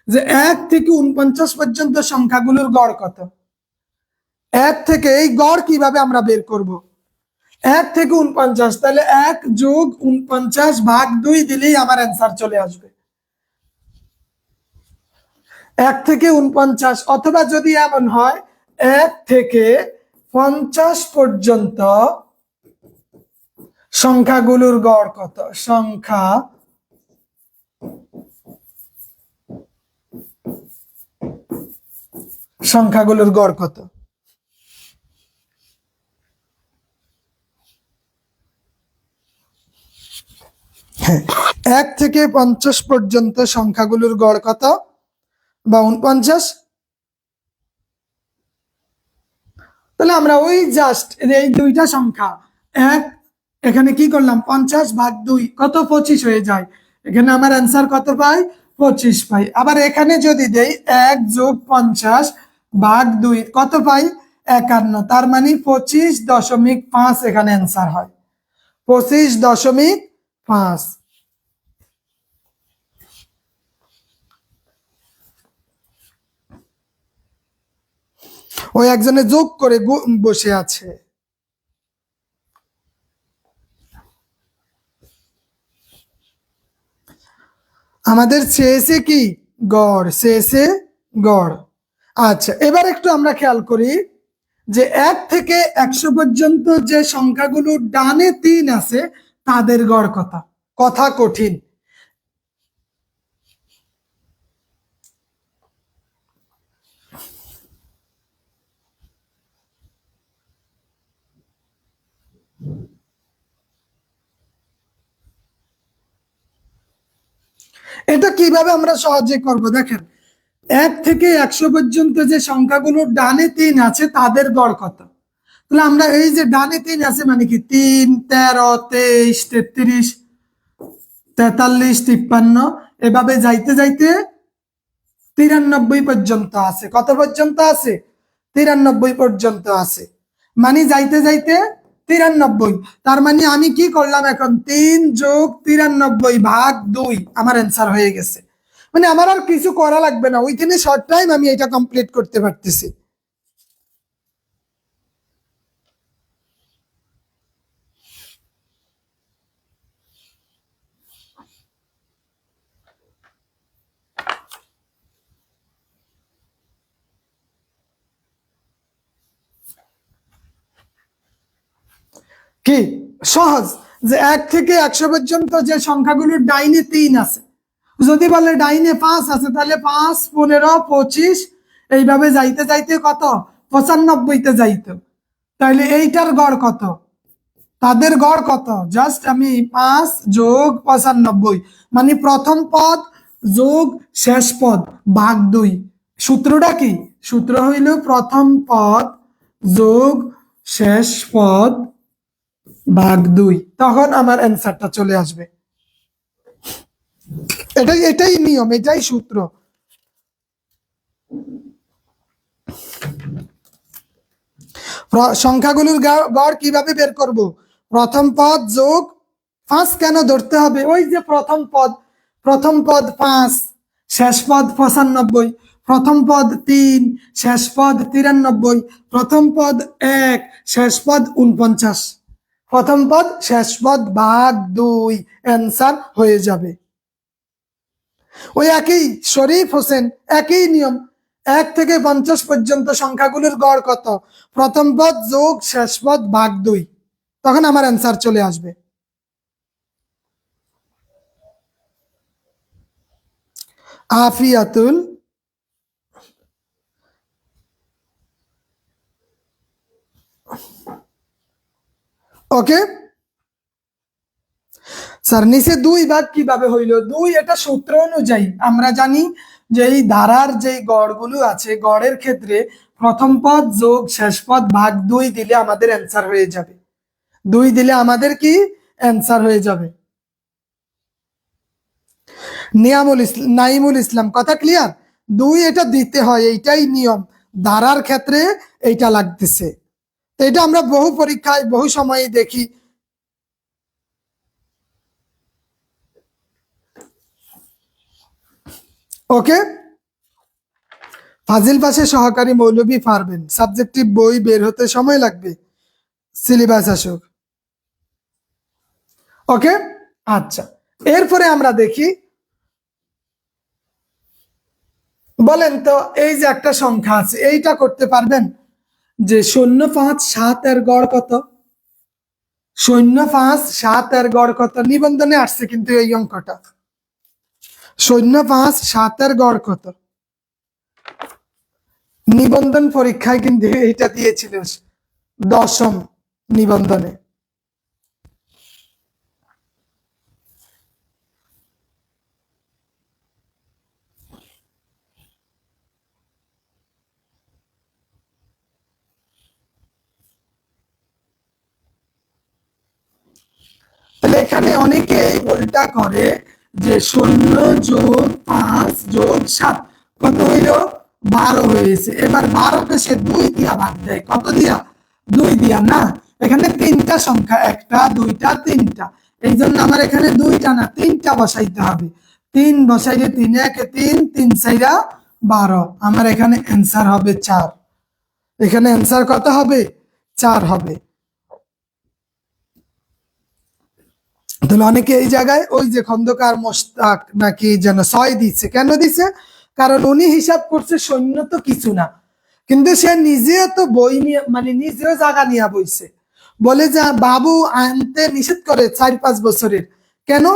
যে 1 থেকে 49 পর্যন্ত সংখ্যাগুলোর গড় কত। 1 থেকে এই গড় কিভাবে আমরা বের করব? 1 থেকে 49, তাহলে 1 যোগ 49 ভাগ 2 দিলেই আমার অ্যান্সার চলে আসবে। 1 থেকে 49, অথবা যদি এমন হয় 1 থেকে 50 পর্যন্ত সংখ্যাগুলোর গড় কত? সংখ্যাগুলোর গড় কত? হ্যাঁ, 1 থেকে 50 পর্যন্ত সংখ্যাগুলোর গড় কত? বা 49। তাহলে আমরা ওই জাস্ট এই দুইটা সংখ্যা, এক এখানে কি করলাম 50 ভাগ 2 কত 25 হয়ে যায়। এখানে আমার অ্যান্সার কত পাই? 25 পাই। আবার এখানে যদি দেই 1 যোগ 50 ভাগ 2 কত পাই? 51। তার মানে 25.5 এখানে অ্যান্সার হয়। 25.5। ওই একজনে যোগ করে বসে আছে। আমাদের চেয়েছে কি গড়, চেয়েছে গড়। আচ্ছা, এবার একটু আমরা খেয়াল করি যে 1 থেকে 100 পর্যন্ত যে সংখ্যাগুলো ডানে 3 আছে তাদের গড় কত? কথা কঠিন। এটা কিভাবে আমরা সহজে করব দেখেন, 1 থেকে 100 পর্যন্ত যে সংখ্যাগুলো ডানে 3 আছে তাদের গড় কত? তাহলে আমরা এই যে ডানে 3 আছে মানে কি 3, 13, 23, 33, 43, 53 এভাবে যাইতে যাইতে 93 পর্যন্ত আছে। কত পর্যন্ত আছে? 93 পর্যন্ত আছে। মানে যাইতে যাইতে 93। তার মানে আমি কি করলাম এখন? 3 + 93 ভাগ 2 আমার অ্যান্সার হয়ে গেছে। মানে আমার আর কিছু করা লাগবে না, উইথিন এ শর্ট টাইম আমি এটা কমপ্লিট করতে পারতেছি। কি সহজ যে 1 থেকে 100 পর্যন্ত যে সংখ্যাগুলোর ডাইনে 3 আছে, যদি বলে ডাইনে 5 আছে তাহলে 5, 15, 25 এইভাবে যাইতে যাইতে কত? 95 তে যাইতো। তাহলে এইটার গড় কত? তাদের গড় কত? জাস্ট আমি 5 যোগ 95 মানে প্রথম পদ যোগ শেষ পদ ভাগ 2। সূত্রটা কি? সূত্র হইল প্রথম পদ যোগ শেষ পদ ভাগ 2, তখন আমার অ্যান্সারটা চলে আসবে। এটাই নিয়ম, এটাই সূত্র। সংখ্যাগুলোর গড় কিভাবে বের করব? প্রথম পদ যোগ 5 কেন ধরতে হবে? ওই যে প্রথম পদ 5, শেষ পদ 95, প্রথম পদ 3, শেষ পদ 93, প্রথম পদ 1, শেষ পদ 49, প্রথম পদ শেষ পদ ভাগ 2 অ্যান্সার হয়ে যাবে। ওই একই শরীফ হোসেন, একই নিয়ম। 1 থেকে 50 পর্যন্ত সংখ্যাগুলোর গড় কত? প্রথম পদ যোগ শেষ পদ ভাগ 2, তখন আমার অ্যান্সার চলে আসবে। আফিয়াতুল ওকে স্যার, নিচে 2 ভাগ কিভাবে হইল? 2 এটা সূত্র অনুযায়ী আমরা জানি যে এই ধারার যে গড়গুলো আছে গড়ের ক্ষেত্রে প্রথম পদ যোগ শেষ পদ ভাগ 2 দিলে আমাদের অ্যান্সার হয়ে যাবে। 2 দিলে আমাদের কি অ্যান্সার হয়ে যাবে। নাইমুল ইসলাম, কথা ক্লিয়ার? 2 এটা দিতে হয়, এইটাই নিয়ম। ধারার ক্ষেত্রে এইটা লাগতেছে। এটা আমরা বহু পরীক্ষায় বহু সময়ে দেখি। ওকে, ফাজিল পাশে সহকারী মৌলভী পারবেন, সাবজেক্টিভ বই বের হতে সময় লাগবে, সিলেবাস আসুক। ওকে, আচ্ছা, এরপরে আমরা দেখি, বলেন তো এই যে একটা সংখ্যা আছে এইটা করতে পারবেন যে 0,5,7 এর গড় কত? 0,5,7 এর গড় কত? নিবন্ধনে আসছে কিন্তু এই অঙ্কটা। 0,5,7 এর গড় কত? নিবন্ধন পরীক্ষায় কিন্তু এটা দিয়েছিল 10ম নিবন্ধনে। তাহলে এখানে অনেকে উল্টা করে যে 0+5+7 কত হইল? 12 হয়েছে। এবার 12কে সে 2 দিয়া ভাগ দেয়। কত দিয়া? 2 দিয়া না, এখানে 3টা সংখ্যা, 1টা 2টা 3টা, এই জন্য আমার এখানে 2টা না 3টা বসাইতে হবে। 3 বসাইলে 3 1 3, 3 4 12, আমার এখানে অ্যান্সার হবে 4। এখানে অ্যান্সার কত হবে? 4 হবে। তাহলে অনেকে এই জায়গায় ওই যে খন্দকার মোশতাক নাকি যেন 6 দিচ্ছে, কেন দিছে? কারণ উনি হিসাব করছে সৈন্য তো কিছু না, কিন্তু সে নিজেও তো বই নিয়ে মানে নিজেও জায়গা নিয়ে বইছে, বলে যে বাবু আনতে নিষেধ করে 4-5 বছরের। কেন?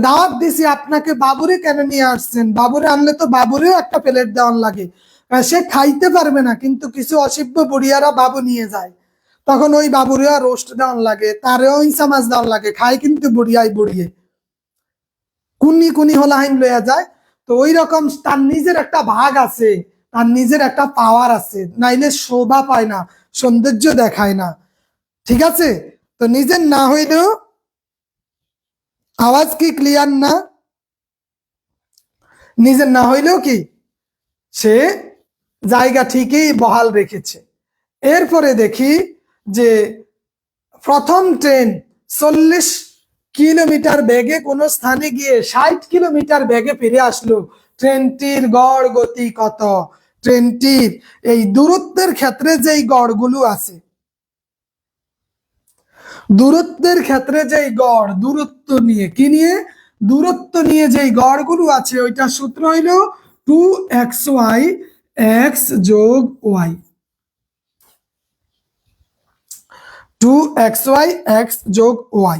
দাওয়াত দিছি আপনাকে, বাবুরে কেন নিয়ে আসছেন? বাবুরে আনলে তো বাবুরেও একটা প্লেট দেওয়ার লাগে, সে খাইতে পারবে না, কিন্তু কিছু অসভ্য বুড়িয়ারা বাবু নিয়ে যায়, তখন ওই বাবুরেও রোস্ট দেওয়ার লাগে, তারেও ইসা মাছ দেওয়ার লাগে, খায় কিন্তু বুড়িয়াই বুড়িয়ে কুনি কুনি হলাহিন লইয়া যায়। তো ওই রকম তার নিজের একটা ভাগ আছে, তার নিজের একটা পাওয়ার আছে, নাইলে শোভা পায় না, সৌন্দর্য দেখায় না। ঠিক আছে, তো নিজের না হইলেও, আওয়াজ কি ক্লিয়ার না? নিজের না হইলেও কি সে জায়গা ঠিকই বহাল রেখেছে। এরপরে দেখি যে প্রথম ট্রেন 40 কিলোমিটার বেগে কোন স্থানে গিয়ে 60 কিলোমিটার বেগে ফিরে আসলো, ট্রেনটির গড় গতি কত? ট্রেনটির এই দূরত্বের ক্ষেত্রে যেই গড়গুলো আছে, দূরত্বের ক্ষেত্রে যেই গড়, দূরত্ব নিয়ে কি নিয়ে? দূরত্ব নিয়ে যেই গড়গুলো আছে, ওইটা সূত্র হইল 2xy x যোগ y, 2xy x যোগ y।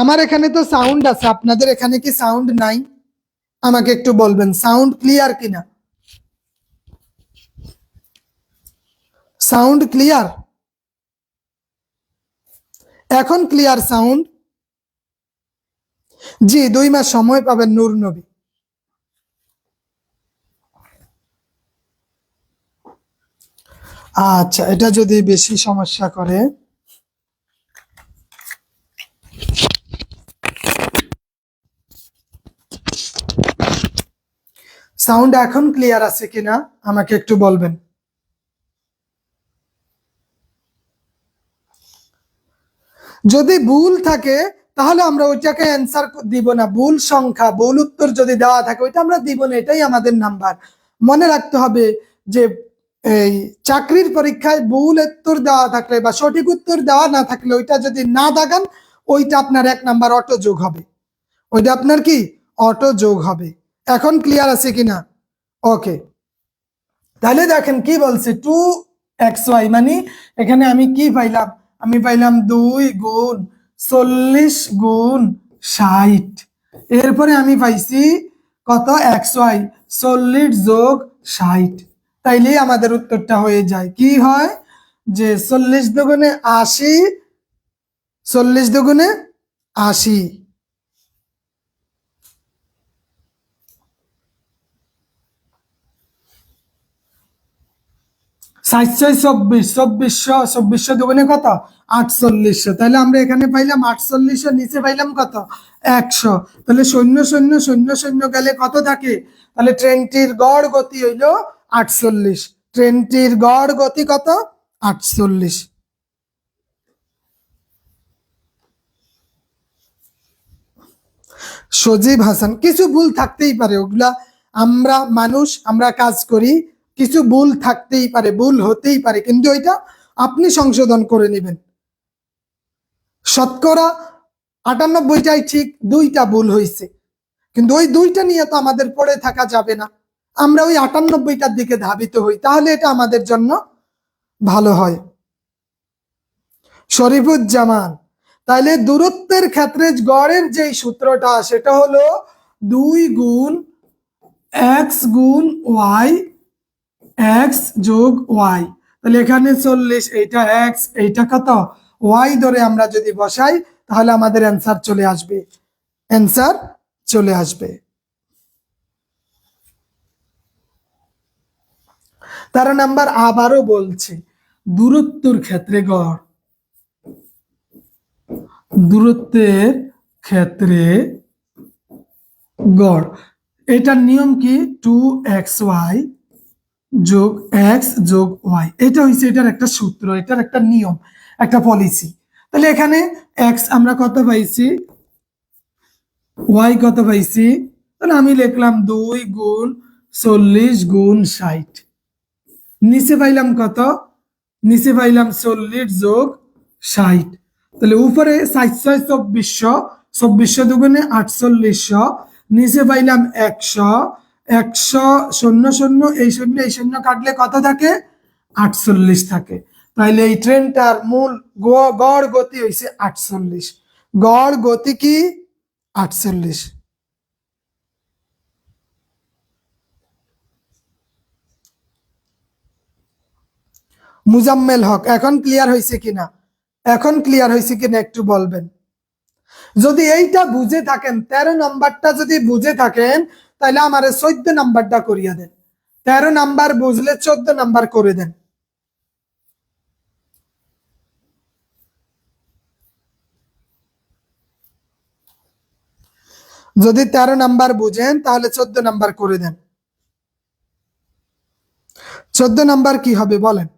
আমার এখানে তো সাউন্ড আছে, আপনাদের এখানে কি সাউন্ড নাই? আমাকে একটু বলবেন সাউন্ড ক্লিয়ার কিনা। Sound clear? এখন ক্লিয়ার সাউন্ড? জি, 2 মাস সময় পাবেন নূর নবী। আচ্ছা, এটা যদি বেশি সমস্যা করে, সাউন্ড এখন ক্লিয়ার আছে কিনা আমাকে একটু বলবেন। যদি ভুল থাকে তাহলে আমরা ওইটাকে অ্যান্সার দিব না, ভুল সংখ্যা, ভুল উত্তর যদি দেওয়া থাকে ওইটা আমরা দিব না, এটাই আমাদের নাম্বার। মনে রাখতে হবে যে এই চাকরির পরীক্ষায় ভুল উত্তর দেওয়া থাকলে বা সঠিক উত্তর দেওয়া না থাকলে ওইটা যদি না দাগান, ওইটা আপনার 1 নাম্বার অটো যোগ হবে, ওইটা আপনার কি অটো যোগ হবে। এখন ক্লিয়ার আছে কিনা? ওকে, তাহলে দেখেন কি বলছে 2xy, মানে এখানে আমি কি পাইলাম? আমি পাইলাম 2 গুণ 40 গুণ 60, এরপরে আমি পাইছি কত? xy 40 যোগ 60। তাইলেই আমাদের উত্তরটা হয়ে যায়, কি হয় যে 40 দুগুণে 80, 40 দুগুণে 80, 724, 2400 দুগুণে কত? 4800। তাহলে আমরা এখানে পাইলাম 4800, নিচে পাইলাম কত? 100। তাহলে 0 0 0 0 গেলে কত থাকে? তাহলে ট্রেনটির গড় গতি হইল 48, ট্রেনটির গড় গতি কত? 48। সজীব হাসান, কিছু ভুল থাকতেই পারে, ওগুলা আমরা মানুষ, আমরা কাজ করি, কিছু ভুল থাকতেই পারে, ভুল হতেই পারে, কিন্তু ওইটা আপনি সংশোধন করে নেবেন। শতকরা 98টাই ঠিক, 2টা ভুল হয়েছে, কিন্তু ওই 2টা নিয়ে তো আমাদের পড়ে থাকা যাবে না, আমরা ওই 98টার দিকে ধাবিত হই, তাহলে এটা আমাদের জন্য ভালো হয়। শরীফুজ্জামান, তাহলে দূরত্বের ক্ষেত্রে গড়ের যে সূত্রটা সেটা হলো 2 গুণ x গুণ y, x যোগ y। তাহলে এখানে 40, এইটা x, এইটা কত y ধরে আমরা যদি বসাই তাহলে আমাদের অ্যান্সার চলে আসবে, অ্যান্সার চলে আসবে। 13 নাম্বার আবারও বলছি, দূরত্বের ক্ষেত্রে গড়, দূরত্বের ক্ষেত্রে গড়, এটার নিয়ম কি? 2xy যোগ x যোগ y, এটা হচ্ছে এটার একটা সূত্র, এটার একটা নিয়ম, একটা পলিসি। তাহলে এখানে x আমরা কত পাইছি, y কত পাইছি, তাহলে আমি লিখলাম 2 গুণ 40 গুণ 60, নিচে পাইলাম কত, নিচে পাইলাম 40 যোগ 60, তাহলে উপরে 42400, 2400 দুগুণে 4800, নিচে পাইলাম 100, 100 শূন্য শূন্য, এই শূন্য এই শূন্য কাটলে কত থাকে, 48 থাকে। তাইলে এই ট্রেনটার মূল গড় গতি হইছে 48, গড় গতি কি 48। মুজাম্মেল হক, এখন ক্লিয়ার হয়েছে কিনা, এখন ক্লিয়ার হয়েছে কিনা একটু বলবেন। যদি এইটা বুঝে থাকেন, 13 নাম্বারটা যদি বুঝে থাকেন, তাহলে আমার 14 নাম্বারটা করিয়া দেন। 13 নাম্বার বুঝলে 14 নাম্বার করে দেন। যদি 13 নাম্বার বুঝেন তাহলে 14 নাম্বার করে দেন। 14 নাম্বার কি হবে বলেন।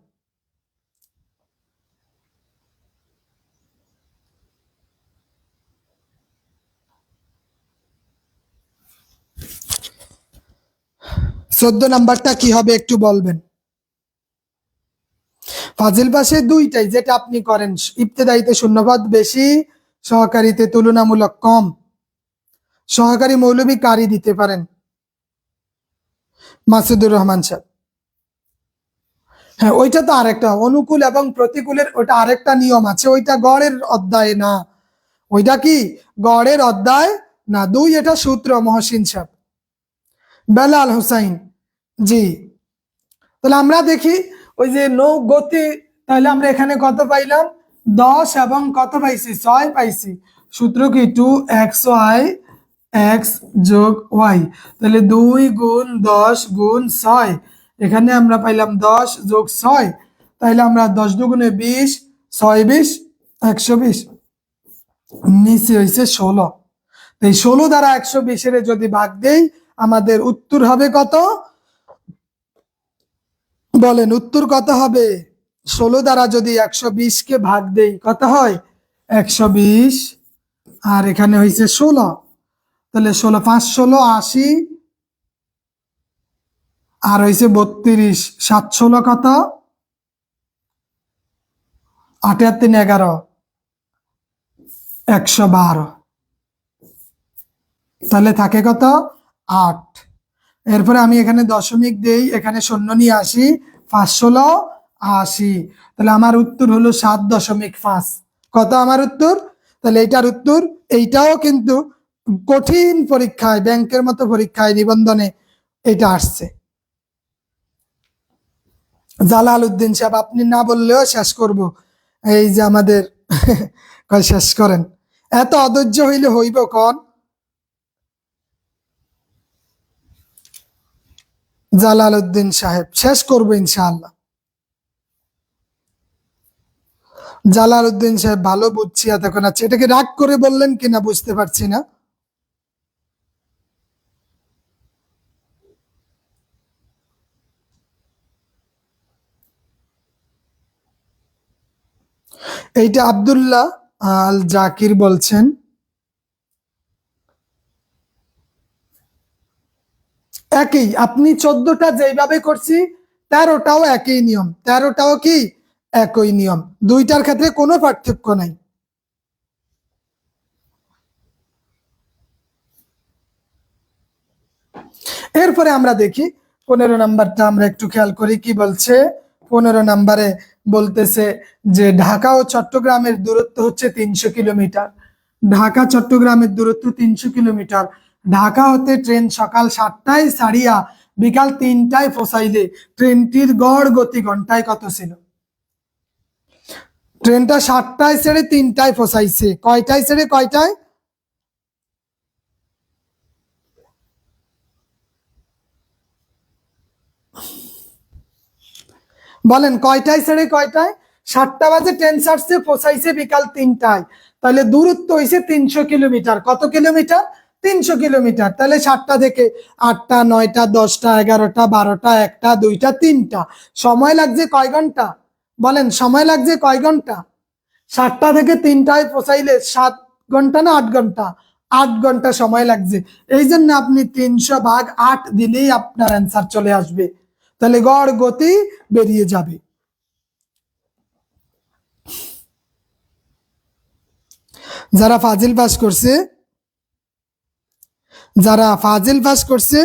চোদ্দ নাম্বারটা কি হবে একটু বলবেন। ফাজিল পাশে দুইটাই, যেটা আপনি করেন, ইবতেদাইতে শূন্যপদ বেশি, সহকারীতে তুলনামূলক কম। সহকারী মৌলবী কারি দিতে পারেন, মাসুদুর রহমান সাহেব। হ্যাঁ, ওইটা তো আরেকটা অনুকূল এবং প্রতিকূলের, ওটা আরেকটা নিয়ম আছে, ওইটা গড়ের অধ্যায় না। ওইটা কি গড়ের অধ্যায় না। দুই, এটা সূত্র মহসিন সাহেব। বেলাল হুসাইন, জি। তাহলে আমরা দেখি ওই যে নৌ গতি, তাহলে আমরা এখানে কত পাইলাম, 10 এবং কত পাইছি, 6 পাইছি। সূত্র কি 2xy x যোগ y, তাহলে 2 গুণ 10 গুণ 6, এখানে আমরা পাইলাম 10 যোগ 6, তাইলে আমরা 10 দুগুণে 20, 6 20, 120, নিচে হয়েছে 16। এই 16 দ্বারা 120 এর যদি ভাগ দেই, আমাদের উত্তর হবে কত বলেন, উত্তর কত হবে। 16 দ্বারা যদি 120 কে ভাগ দেই কত হয়, 120, আর এখানে হয়েছে 16, তাহলে 16 5 16 80, আর হয়েছে 32, 7 16 কত, 8 আর 3 11, 112, তাহলে থাকে কত 8। এরপরে আমি এখানে দশমিক দেই, এখানে শূন্য নিয়ে আসি, 5 16 80, তাহলে আমার উত্তর হলো 7.5। কত আমার উত্তর, তাহলে এইটার উত্তর। এইটাও কিন্তু কঠিন পরীক্ষায়, ব্যাংকের মতো পরীক্ষায়, নিবন্ধনে এটা আসছে। জালাল উদ্দিন সাহেব, আপনি না বললেও শেষ করব, এই যে আমাদের শেষ করেন, এত অধৈর্য হইলে হইব কন। জালাল উদ্দিন সাহেব, শেষ করবো ইনশাআল্লাহ। জালাল উদ্দিন সাহেব, ভালো বুঝছি এতক্ষণ। আচ্ছা, এটাকে রাগ করে বললেন কিনা বুঝতে পারছি না। এইটা আব্দুল্লাহ আল জাকির বলছেন। একই, আপনি 14টা যেভাবে করছি, 13টাও একই নিয়ম, 13টাও কি একই নিয়ম, দুইটার ক্ষেত্রে কোনো পার্থক্য নাই। এরপরে আমরা দেখি 15 নাম্বারটা, আমরা একটু খেয়াল করি কি বলছে। 15 নাম্বারে বলতেছে যে ঢাকা ও চট্টগ্রামের দূরত্ব হচ্ছে 300 কিলোমিটার। ঢাকা চট্টগ্রামের দূরত্ব 300 কিলোমিটার। ঢাকা হতে ট্রেন সকাল 7টায় ছাড়িয়া বিকাল 3টায় পৌঁছাইলে ট্রেনটির গড় গতি ঘন্টায় কত ছিল। ট্রেনটা 7টায় ছেড়ে 3টায় পৌঁছাইছে, কয়টায় ছেড়ে কয়টায়, বলেন কয়টায় ছেড়ে কয়টায়। 7টা বাজে ট্রেন ছাড়ছে, পৌঁছাইছে বিকাল 3টায়, তাহলে দূরত্ব হয়েছে 300 কিলোমিটার। কত কিলোমিটার, 300 কিলোমিটার। তাহলে 7টা থেকে 8টা 9টা 10টা 11টা 12টা 1টা 2টা 3টা, সময় লাগছে কয় ঘন্টা বলেন, সময় লাগছে কয় ঘন্টা। 7টা থেকে 3টায় পৌঁছাইলে 7 ঘন্টা না 8 ঘন্টা, 8 ঘন্টা সময় লাগছে। এই জন্য আপনি 300 ভাগ 8 দিলেই আপনার অ্যান্সার চলে আসবে। তাহলে গড় গতি বেরিয়ে যাবে। যারা ফাজিল পাস করছে,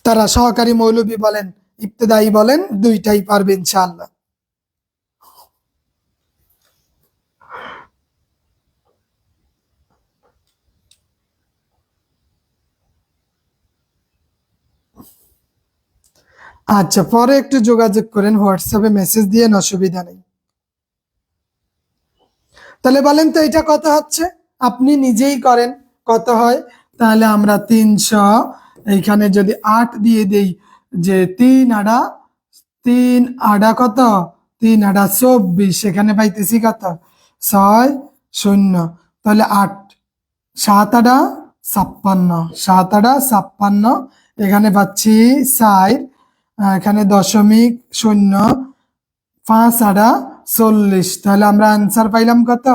তারা সহকারী মৌলবী বলেন, ইবতেদায়ী বলেন, দুইটাই পারবে ইনশাআল্লাহ। আচ্ছা, পরে একটু যোগাযোগ করেন, হোয়াটসঅ্যাপে মেসেজ দিয়ে, অসুবিধা নেই। তাহলে বলেন তো এটা কত হচ্ছে, আপনি নিজেই করেন কত হয়। তাহলে আমরা 300, এইখানে যদি 8 দিয়ে দেই, যে 3 আড়া কত, 3 আড়া 24, এখানে পাইতেছি কত 6 0, তাহলে 8, 7 আড়া 56, 7 আড়া 56, এখানে পাচ্ছি 4, এখানে 0.5 আড়া 40, তাহলে আমরা আনসার পাইলাম কত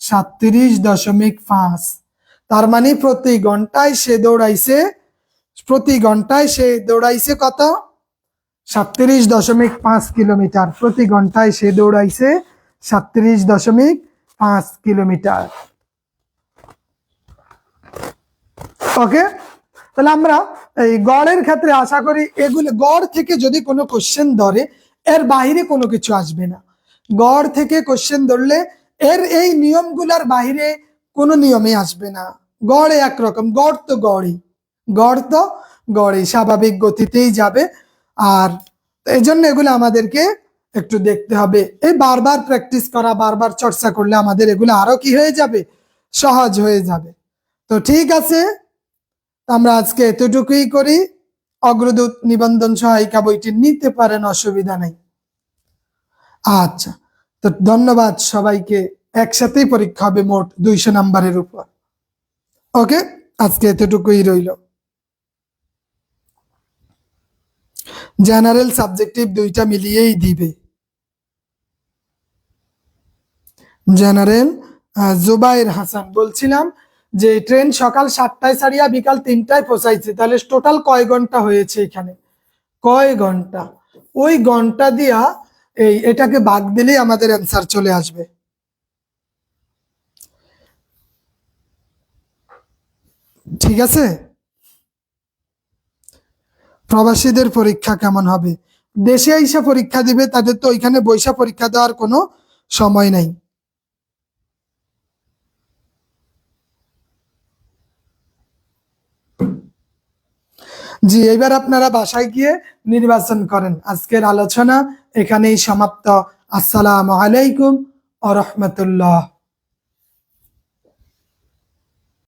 37.5। তার মানে প্রতি ঘন্টায় সে দৌড়াইছে কত 37.5 কিলোমিটার। প্রতি ঘন্টায় সে দৌড়াইছে 37.5 কিলোমিটার। ওকে, তাহলে আমরা এই গড়ের ক্ষেত্রে আশা করি এগুলো, গড় থেকে যদি কোনো কোশ্চেন ধরে এর বাইরে কোনো কিছু আসবে না। গড় থেকে কোশ্চেন ধরলে এর এই নিয়মগুলোর বাইরে কোনো নিয়মে আসবে না। গড়ে একরকম, গড় তো গড়ই স্বাভাবিক গতিতেই যাবে। আর এই জন্য এগুলো আমাদেরকে একটু দেখতে হবে। এই বারবার প্র্যাকটিস করা, বারবার চর্চা করলে আমাদের এগুলো আরো কি হয়ে যাবে, সহজ হয়ে যাবে। তো ঠিক আছে, আমরা আজকে এতটুকুই করি। অগ্রদূত নিবন্ধন সহায়িকা বইটি নিতে পারেন, অসুবিধা নেই। আচ্ছা, তো ধন্যবাদ সবাইকে। একসাথেই পরীক্ষা হবে মোট 200 নাম্বারের উপর। ওকে, আজকে এতটুকুই রইল। জেনারেল সাবজেক্টিভ দুইটা মিলিয়েই দিবে। জেনারেল জুবাইর হাসান বলছিলাম যে ট্রেন সকাল 7টায় ছাড়িয়া বিকাল 3টায় পৌঁছাইছে, তাহলে টোটাল কয় ঘন্টা হয়েছে, এখানে কয় ঘন্টা, ওই ঘন্টা দিয়া এটাকে ভাগ দিলেই আমাদের অ্যান্সার চলে আসবে। ঠিক আছে, প্রবাসীদের পরীক্ষা কেমন হবে, দেশে আইসা পরীক্ষা দিবে, তাদের তো ওইখানে বৈশা পরীক্ষা দেওয়ার কোনো সময় নাই। জি, এবার আপনারা বাসায় গিয়ে নির্বাচন করেন। আজকের আলোচনা এখানেই সমাপ্ত। আসসালামু আলাইকুম ওয়া রাহমাতুল্লাহ।